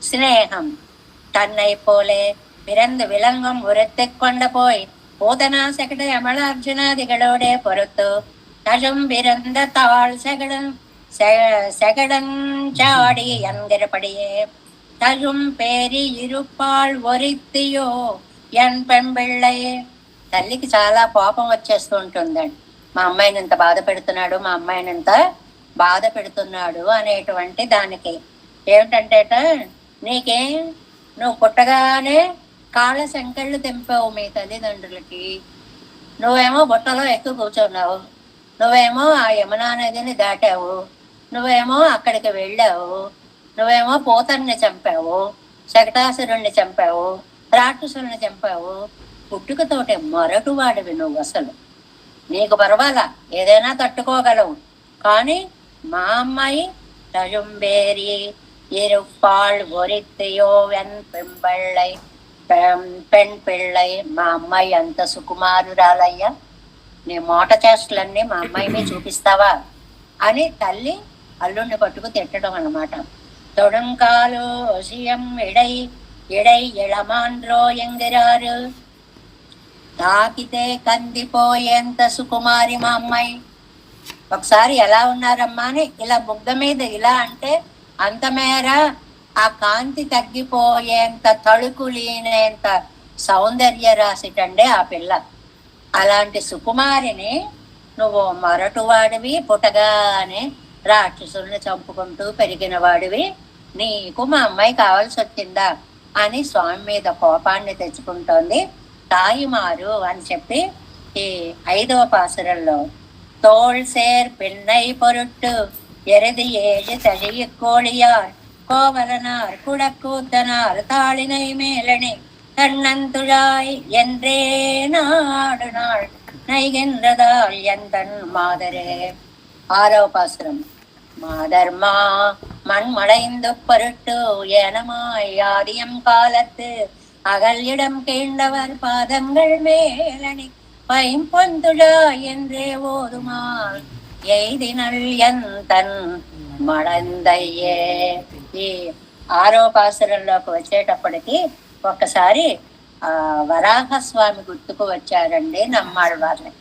స్నేహం. தன்னை போலே பிறந்து விளங்கும் உரத்தைக் போய் பூதனா செகட அமல அர்ஜுனாதிகளோட பொறுத்து நஜும் பிறந்த தாழ் செகடஞ்சாடி என்கிறபடியே தஜும் பேரி ఇరుపాల్ ఒరిత్తియో ఎన్ పెంబిళ్ళయే. తల్లికి చాలా కోపం వచ్చేస్తూ ఉంటుందండి. మా అమ్మాయిని ఇంత బాధ పెడుతున్నాడు, మా అమ్మాయిని ఇంత బాధ పెడుతున్నాడు అనేటువంటి దానికి. ఏమిటంటేట, నీకేం నువ్వు పుట్టగానే కాళ్ళ సంకెళ్ళు తెంపావు మీ తల్లిదండ్రులకి, నువ్వేమో బుట్టలో ఎక్కువ కూర్చున్నావు, నువ్వేమో ఆ యమునా నదిని దాటావు, నువ్వేమో అక్కడికి వెళ్ళావు, నువ్వేమో పోతన్ని చంపావు, శకటాసురుణ్ణి చంపావు, రాక్షసుల్ని చంపావు, పుట్టుకతోటే మొరటు వాడివి నువ్వు. అసలు నీకు పర్వాలా, ఏదైనా తట్టుకోగలవు. కానీ మా అమ్మాయి తజుంబేరి ఇరుపాల్ ఒరిత్తియో వెన్ పెంబళ్ళై పెన్ పిళ్ళై. మా అమ్మాయి అంత సుకుమారురాలయ్యా, నీ మోట చేష్టలన్నీ మా అమ్మాయిని చూపిస్తావా అని తల్లి అల్లుడిని పట్టుకు తిట్టడం అన్నమాట. తొడంకాలు ఒసియం ఇడై ఇడై ఇళమాన్రో ఎంగిరారు. తాకితే కందిపోయేంత సుకుమారి మా అమ్మాయి. ఒకసారి ఎలా ఉన్నారమ్మా అని ఇలా బుగ్గ మీద ఇలా అంటే అంత మేర ఆ కాంతి తగ్గిపోయేంత తళుకు లేనేంత సౌందర్య రాశిటండి ఆ పిల్ల. అలాంటి సుకుమారిని నువ్వు మొరటువాడివి, పుట్టగానే రాక్షసుల్ని చంపుకుంటూ పెరిగిన వాడివి, నీకు మా అమ్మాయి కావాల్సి వచ్చిందా అని స్వామి మీద కోపాన్ని తెచ్చుకుంటోంది. తాయిమారు అని చెప్పి ఈ 5వ పాసురంలో தோள் சேர் பெண்ணை பொருட்டு எருது ஏழு தழிய கோழியார் கோவலனார் குடக்கூத்தனார் தாளினை மேலணி தன்னந்துழாய் என்றே நாடு நாள் நைகின்றதால் எந்தன் மாதரே. 6వ பாசுரம். மாதர்மா மண்மடைந்து பொருட்டு ஏனமாய் ஆதியம் காலத்து அகல் இடம் கீழ்ந்தவர் பாதங்கள் மேலணி பைம்பொந்துழா என்றே ஓதுமால் எய்தினள் ఎంతన్ మడందయ్యే. ఈ 6వ పాసురంలోకి వచ్చేటప్పటికి ఒక్కసారి వరాహస్వామి గుర్తుకు వచ్చారండి నమ్మాళ్ళ వారిని.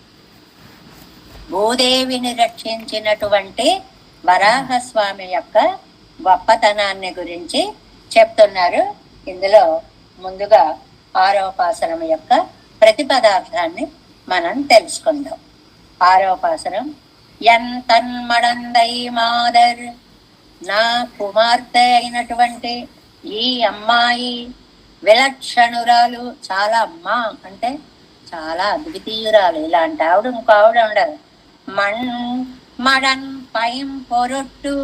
భూదేవిని రక్షించినటువంటి వరాహస్వామి యొక్క గొప్పతనాన్ని గురించి చెప్తున్నారు. ఇందులో ముందుగా 6వ పాసురం యొక్క ప్రతిపదార్థాన్ని మనం తెలుసుకుందాం. 6వ పాసురం. ఎంతన్ మడందై మాదర్, నా కుమార్తె అయినటువంటి ఈ అమ్మాయి విలక్షణురాలు, చాలా అమ్మ అంటే చాలా అద్వితీయురాలు. ఇలాంటి ఆవిడ ఇంకో ఆవిడ ఉండదు. మడన్ పైం పొరొట్టు,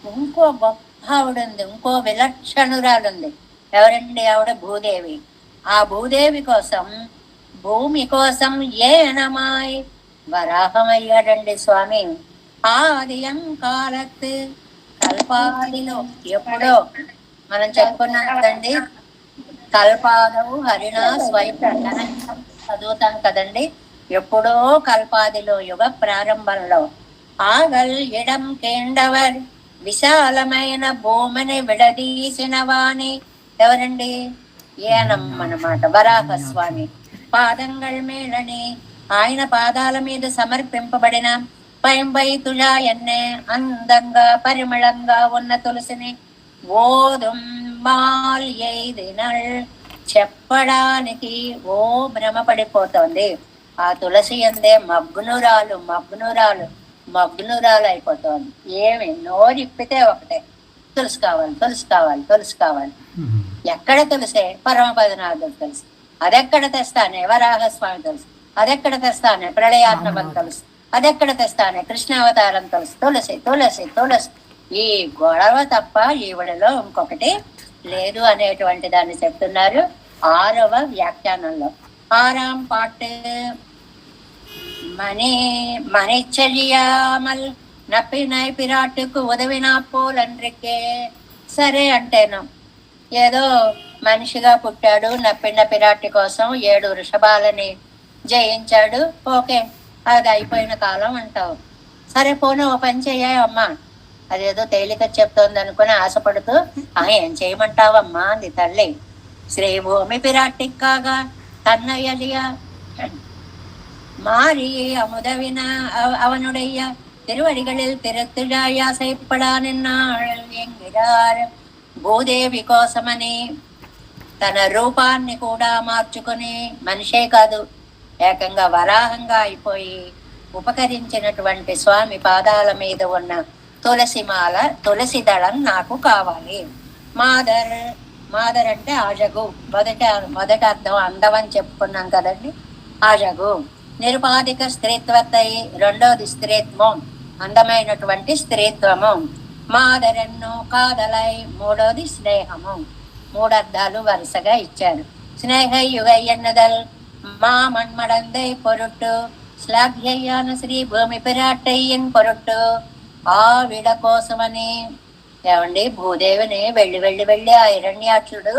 ఇంకో గొప్ప ఆవిడ ఉంది, ఇంకో విలక్షణురాలు ఉంది. ఎవరండి ఆవిడ? భూదేవి. ఆ భూదేవి కోసం, భూమి కోసం ఏనమాయ్ వరాహమయ్యాడండి స్వామి. ఆదియం కాలత్, కల్పాదిలో ఎప్పుడో మనం చెప్పుకున్నాం కదండి, కల్పాదవు హరిణ స్వయం చదువుతాం కదండి. ఎప్పుడో కల్పాదిలో, యుగ ప్రారంభంలో. ఆగల్ ఇడం కేండవర్, విశాలమైన భూమిని విడదీసిన వాణి ఎవరండి? ఏనమ్మనమాట, వరాహస్వామి. పాదంగల్ మేళని, ఆయన పాదాల మీద సమర్పింపబడిన పైంబై తుళాయన్నే అందంగా పరిమళంగా ఉన్న తులసిని ఓదుంబాల్యైదినల్ చెప్పడానికి ఓ భ్రమ పడిపోతోంది. ఆ తులసి అందే మగ్నురాలు మగ్నురాలు మగ్నురాలు అయిపోతోంది. ఏమి నోరిప్పితే ఒకటే తులసి కావాలి, తులసి కావాలి, తులసి కావాలి. ఎక్కడ తులసే? పరమపదనాథుడు తులసి. అదెక్కడ తెస్తానే? వరాహస్వామి తులసి. అదెక్కడ తెస్తానే? ప్రళయాత్మకం తులసి. అదెక్కడ తెస్తానే? కృష్ణావతారం తులసి. తులసి తులసి తులసి. ఈ గొడవ తప్ప ఈవిడలో ఇంకొకటి లేదు అనేటువంటి దాన్ని చెప్తున్నారు 6వ వ్యాఖ్యానంలో. 6ஆம் பாட்டு மணிச்செழியாமல் நப்பினை பிராட்டுக்கு உதவினா పోలన్రికే. సరే అంటేను, ఏదో మనిషిగా పుట్టాడు, నప్పిన పిరాటి కోసం 7 వృషభాలని జయించాడు. ఓకే, అది అయిపోయిన కాలం అంటావు. సరే పోను ఓ పని చెయ్యమ్మా, అదేదో తేలిక చెప్తోంది అనుకుని ఆశపడుతూ ఏం చేయమంటావమ్మా అంది తల్లి. శ్రీభూమి పిరాటిక్కాగా తన్నయ్యలియ மாறி அமுதவின அவனுடைய திருவடிகளில் திருத்துழாயாசைப்படா நின்னாள் என்கிறார். భూదేవి కోసమని తన రూపాన్ని కూడా మార్చుకుని మనిషే కాదు ఏకంగా వరాహంగా అయిపోయి ఉపకరించినటువంటి స్వామి పాదాల మీద ఉన్న తులసిమాల, తులసి దళం నాకు కావాలి. మాదర్, మాదర్ అంటే ఆజగు. మొదటి అర్థం అందం అని చెప్పుకున్నాం కదండి. ఆజగు నిరుపాధిక స్త్రీత్వతై, రెండోది స్త్రీత్వం, అందమైనటువంటి స్త్రీత్వము. మాదరెన్ను కాదలై, మూడోది స్నేహము. 3 అర్థాలు వరుసగా ఇచ్చారు. స్నేహ యుగయ్యన్నదల్ మా మన్మడందై పొరుట్టు శ్లాఘ్యయ్యాన శ్రీ భూమి పిరాట్టయ్యన్ పొరుట్టు. ఆవిడ కోసమని. ఏమండి, భూదేవిని వెళ్ళి వెళ్ళి వెళ్ళి ఆ హిరణ్యాక్షుడు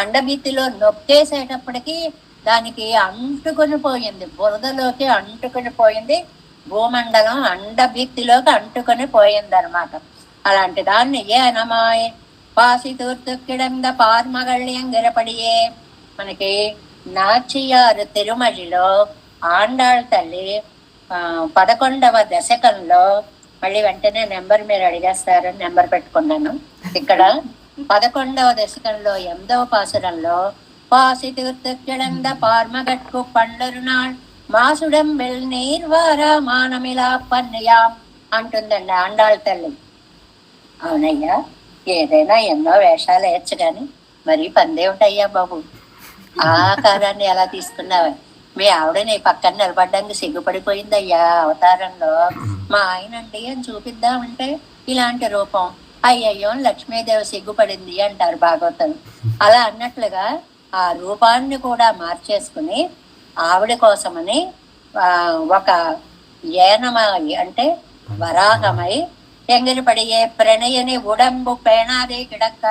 అండభిత్తిలో నొక్కేసేటప్పటికి దానికి అంటుకొని పోయింది, బురదలోకి అంటుకొని పోయింది. భూమండలం అండభిత్తిలోకి అంటుకొని పోయింది అనమాట. అలాంటి దాన్ని ఏనమాయ్ పాసి తూర్తుక్కిడంద పార్మగళ్యంగిరపడియే. మనకి నాచియారు తిరుమలిలో ఆండాళ్ తల్లి 11వ దశకంలో, మళ్ళీ వెంటనే నెంబర్ మీరు అడిగేస్తారని నెంబర్ పెట్టుకున్నాను. ఇక్కడ 11వ దశకంలో 8వ పాసురంలో பாசி தீர்த்து கிடந்த பார்மகட்கு పండరునాள் మాసుడం నీర్వారా మానమిలా పన్నయాం అంటుందండి ఆండాళ్ తల్లి. అవునయ్యా, ఏదైనా ఎన్నో వేషాలు వేయచ్చు కానీ మరీ పందేమిటయ్యా బాబు, ఆకారాన్ని ఎలా తీసుకున్నావా? మీ ఆవిడ నీ పక్కన నిలబడ్డానికి సిగ్గుపడిపోయిందయ్యా అవతారంలో. మా ఆయనండి అని చూపిద్దామంటే ఇలాంటి రూపం. అయ్యయ్యో లక్ష్మీదేవి సిగ్గుపడింది అంటారు భాగవతం. అలా అన్నట్లుగా ఆ రూపాన్ని కూడా మార్చేసుకుని ఆవిడ కోసమని ఒక ఏనమాయి అంటే వరాహమై ఎంగిలిపడియే ప్రణయని ఉడంబు పేణాదే కిడక్క.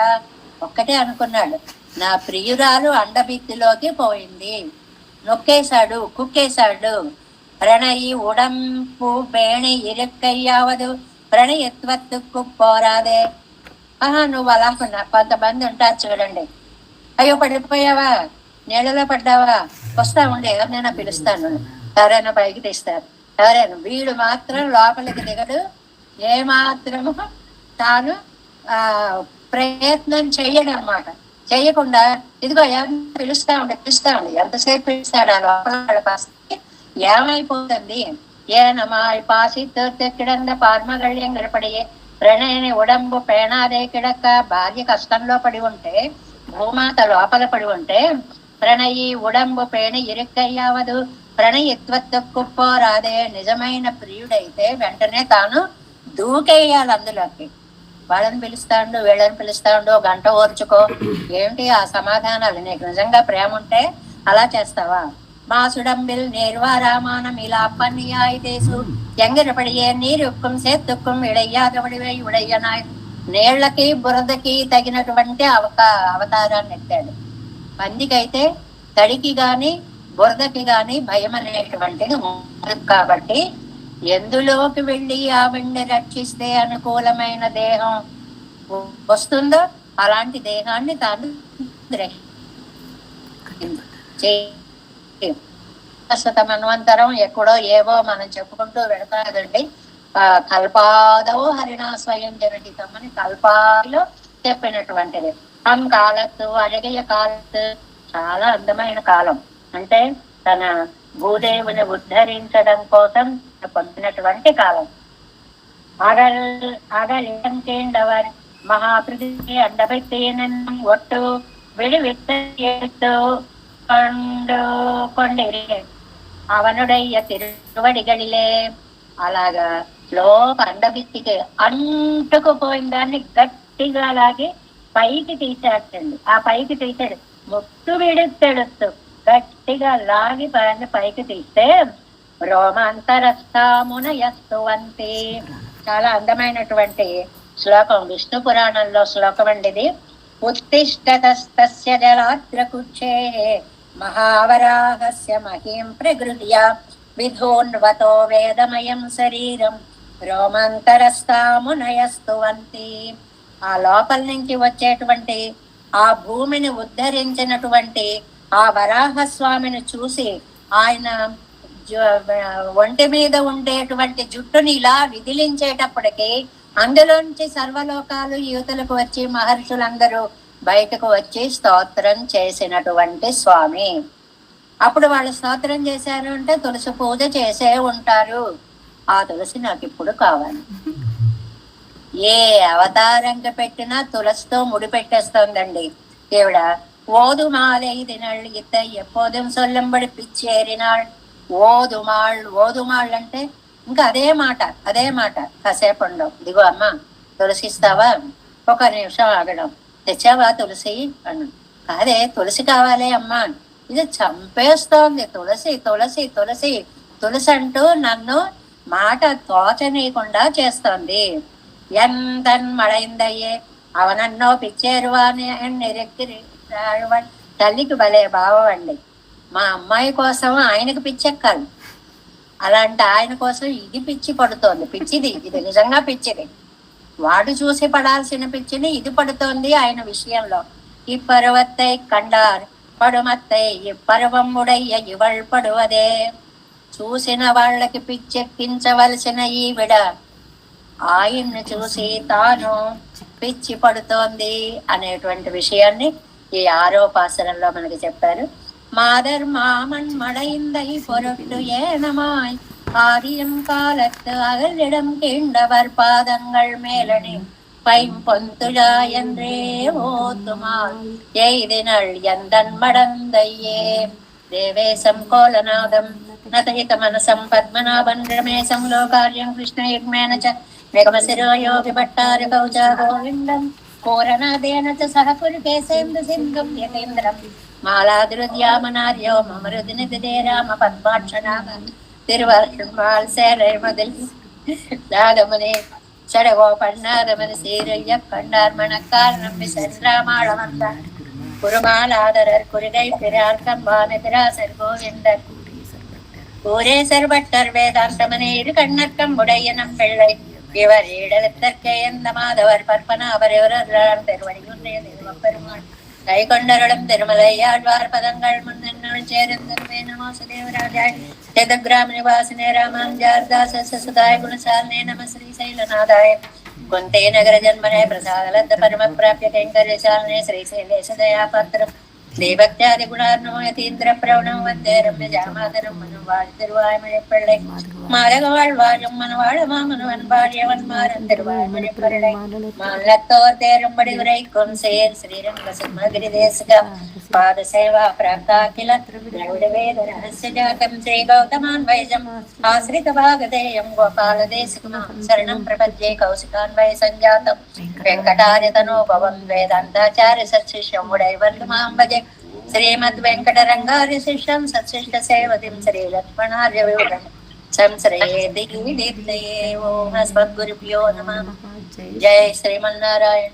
ఒక్కటే అనుకున్నాడు, నా ప్రియురాలు అండభిత్తిలోకి పోయింది. నొక్కేశాడు, కుక్కేశాడు. ప్రణయి ఉడంపు పేణి ఇరుక్కయ్యావదు ప్రణయత్వత్తుకు పోరాదే. నువ్వు అలా అనుకున్నా. కొంతమంది ఉంటారు చూడండి, అయ్యో పడిపోయావా, నీళ్ళలో పడ్డావా, వస్తా ఉండే ఎవరినైనా పిలుస్తాను, ఎవరైనా పైకి తీస్తారు, ఎవరైనా. వీడు మాత్రం లోపలికి దిగడు, ఏమాత్రము తాను ప్రయత్నం చెయ్యడు అనమాట. చెయ్యకుండా ఇదిగో ఎవరిని పిలుస్తా ఉండే ఎంతసేపు పిలుస్తాడు ఆ లోపల పాసి ఏమైపోతుంది. ఏనమాయి పాసి తోర్తెక్కిడంద పార్మగళ్యం గడపడియే ప్రణయని ఉడంబు పేణాదే కిడక్క. భార్య కష్టంలో పడి ఉంటే, భూమాత లోపల పడి ఉంటే, ప్రణయి ఉడంబు పేణ ఇరుక్కయ్యావదు ప్రణయిత్వత్తుకు పోరాదే. నిజమైన ప్రియుడైతే వెంటనే తాను దూకేయాలి అందులోకి. వాళ్ళని పిలుస్తాడు, వీళ్ళని పిలుస్తాడు, గంట ఓర్చుకో. ఏంటి ఆ సమాధానాలు? నీకు నిజంగా ప్రేమ ఉంటే అలా చేస్తావా? మాసుడంబిల్ నిర్వారామానం ఇలా పన్నియాయితేసు ఎంగిరపడియే నీరుక్కుం సేత్తుక్కుం ఇడయ్యాదవడివై ఉడయ్యనాయ్. నీళ్లకి బురదకి తగినటువంటి అవతారాన్ని ఎత్తాడు. పందికైతే తడికి గాని బురదకి గాని భయం అనేటువంటిది కాబట్టి ఎందులోకి వెళ్ళి ఆవిడ్ని రక్షిస్తే అనుకూలమైన దేహం వస్తుందో అలాంటి దేహాన్ని తాను మన్వంతరం ఎక్కడో ఏవో మనం చెప్పుకుంటూ వెళతాదండి. కల్పాదవు హరిణా స్వయం జనటితం అని కల్పాలో చెప్పినటువంటిది. కాలత్తు అజగయ కాలత్తు చాలా అందమైన కాలం. అంటే తన భూదేవుని ఉద్ధరించడం కోసం పొందినటువంటి కాలం. அகலிடங்கேண்டவர் மகாபிருதி அண்டபெத்தேனன் ஒட்டு விடுவித்து கொண்டிரு அவனுடைய திருவடிகளிலே. అలాగా లోప అండబిత్తికి అంటుకుపోయిన దాన్ని గట్టిగా లాగి పైకి తీసేటండి. ఆ పైకి తీసాడు, ముత్తు విడుత్తెడుతూ గట్టిగా లాగి పైకి తీస్తే రోమాంతరస్థామునయస్తువంతి. చాలా అందమైనటువంటి శ్లోకం, విష్ణు పురాణంలో శ్లోకం అండి ఇది. ఉత్తిష్టతస్తస్య జలాద్రకుక్షే మహావరాహస్య మహీం ప్రగృహ్య విధోన్వతో వేదమయం శరీరం రోమాంతరస్థామునయస్తువంతి. ఆ లోపల నుంచి వచ్చేటువంటి ఆ భూమిని ఉద్ధరించినటువంటి ఆ వరాహస్వామిని చూసి ఆయన ఒంటి మీద ఉండేటువంటి జుట్టుని ఇలా విదిలించేటప్పటికి అందులోంచి సర్వలోకాలు యువతలకు వచ్చి మహర్షులందరూ బయటకు వచ్చి స్తోత్రం చేసినటువంటి స్వామి. అప్పుడు వాళ్ళు స్తోత్రం చేశారు అంటే తులసి పూజ చేసే ఉంటారు. ఆ తులసి నాకు ఇప్పుడు కావాలి. ఏ అవతారంగా పెట్టినా తులసితో ముడి పెట్టేస్తోందండి ఈవిడ. ఓదుమాలై దినళ్ళు ఇత్త ఎప్పోదం సొల్లంబడి పిచ్చేరినాள். ఓదుమాళ్ళు అంటే ఇంకా అదే మాట కాసేపు ఉండవు. ఇదిగో అమ్మ తులసిస్తావా, ఒక నిమిషం ఆగడం, తెచ్చావా తులసి అన్న. కాదే తులసి కావాలే అమ్మా, ఇది చంపేస్తోంది తులసి తులసి తులసి తులసి అంటూ నన్ను మాట తోచనీయకుండా చేస్తోంది. ఎంతన్మడైందయ్యే అవనన్నో పిచ్చేరువా నిరెక్కి. తల్లికి భలే భావం అండి. మా అమ్మాయి కోసం ఆయనకు పిచ్చెక్కాలి, అలాంటి ఆయన కోసం ఇది పిచ్చి పడుతోంది. పిచ్చిది ఇది, నిజంగా పిచ్చిది. వాడు చూసి పడాల్సిన పిచ్చిని ఇది పడుతోంది ఆయన విషయంలో. ఈ పర్వత్తై కండార్ పడుమత్తై పర్వముడయ్య ఇవళ్ పడువదే. చూసిన వాళ్ళకి పిచ్చెక్కించవలసిన ఈవిడ ఆయన్ని చూసి తాను పిచ్చి పడుతోంది అనేటువంటి విషయాన్ని ఈ 6వ పాసరంలో మనకి చెప్పారు. மாதர் மாமன் மடைந்தை பொருட்டு ஏனமாய் ஆரியம் காலத்து அகலிடம் கீண்டவர் பாதங்கள் மேலணி பைம்பொந்துழா என்றே ஓத்துமால் எய்தினள் எந்தன் மடந்தையே. தேவேசம் கோலநாதம் நதயித மனசம் பத்மநாபன் ரமேசம் லோகாரியம் கிருஷ்ண யுக்மேன ச மேகமசிரோ யோகி பட்டாரி கௌஜா கோவிந்தம் கோரநாதேன ச சஹபுரி கேசேந்து சிந்தும் யதேந்திரம் மாலாதிருத்யாமனாரியோ மமருதினிதே ராம பத்மாட்சனாக திருவருள்மால் சேரை மதில் நாதமுனே சடகோபன்னாதமனு சீரைய கண்டார் மணக்கால் நம்பி சன்றாமாள வந்தார் குருமாலாதரர் குருகை பிறார்க்கம் வானதிராசர் கோவிந்தர் கூரேசர் பட்டர் வேதாந்தமனே இரு கண்ணக்கம் உடையனம் பிள்ளை இவர் ஈழத்தற்கே எந்த மாதவர் பற்பனாவர் இவரான் பெருவடியுடைய பெருமாள் கை கொண்டருளும் திருமலையாழ்வார் பதங்கள் முன்னென்னள் சேருந்தருமே நமோ சுதேவராஜாய் ஜெதகிராம நிவாசினே ராமானுஜார்தாச சுதாய குணசாலினே நம ஸ்ரீ சைலநாதாய குந்தே நகர ஜன்மனே பிரசாதலத்த பரம பிராப்ய கைங்கர்யசாலினே ஸ்ரீசைலேஷ தயாபாத்திரம் தேவக்தியாதி குணார்ணமோ யதீந்திர பிரவணம் வந்தே ரம்ய ஜாமாதரம் மனுவாழ் திருவாய்மழை பிள்ளை மாலக வாழ்வாழும் மனுவாழ மாமனுவன் வாழியவன் மாறன் திருவாய்மழை பிள்ளை மாலத்தோர் தேரும்படி உரைக்கும் சேர் ஸ்ரீரங்க சிம்மகிரி தேசிக பாத சேவா பிராப்தாகில திரவிட வேத ரகஸ்ய ஜாதம் ஸ்ரீ கௌதமான் வைஜம் ஆசிரித பாகதேயம் கோபால தேசிகமாம் சரணம் பிரபத்யே கௌசிகான் வை சஞ்சாதம் வெங்கடார்ய தனோபவம் வேதாந்தாச்சார்ய சத்சிஷ்யம் உடைவர்மாம் பஜே శ్రీమద్ వెంకటరంగార్య శిష్యం సత్శిష్ట సేవతిం శ్రీ లక్ష్మణార్య వివరం సంశ్రయే ఓం అస్మద్గురుభ్యో నమః. జై శ్రీమన్నారాయణ.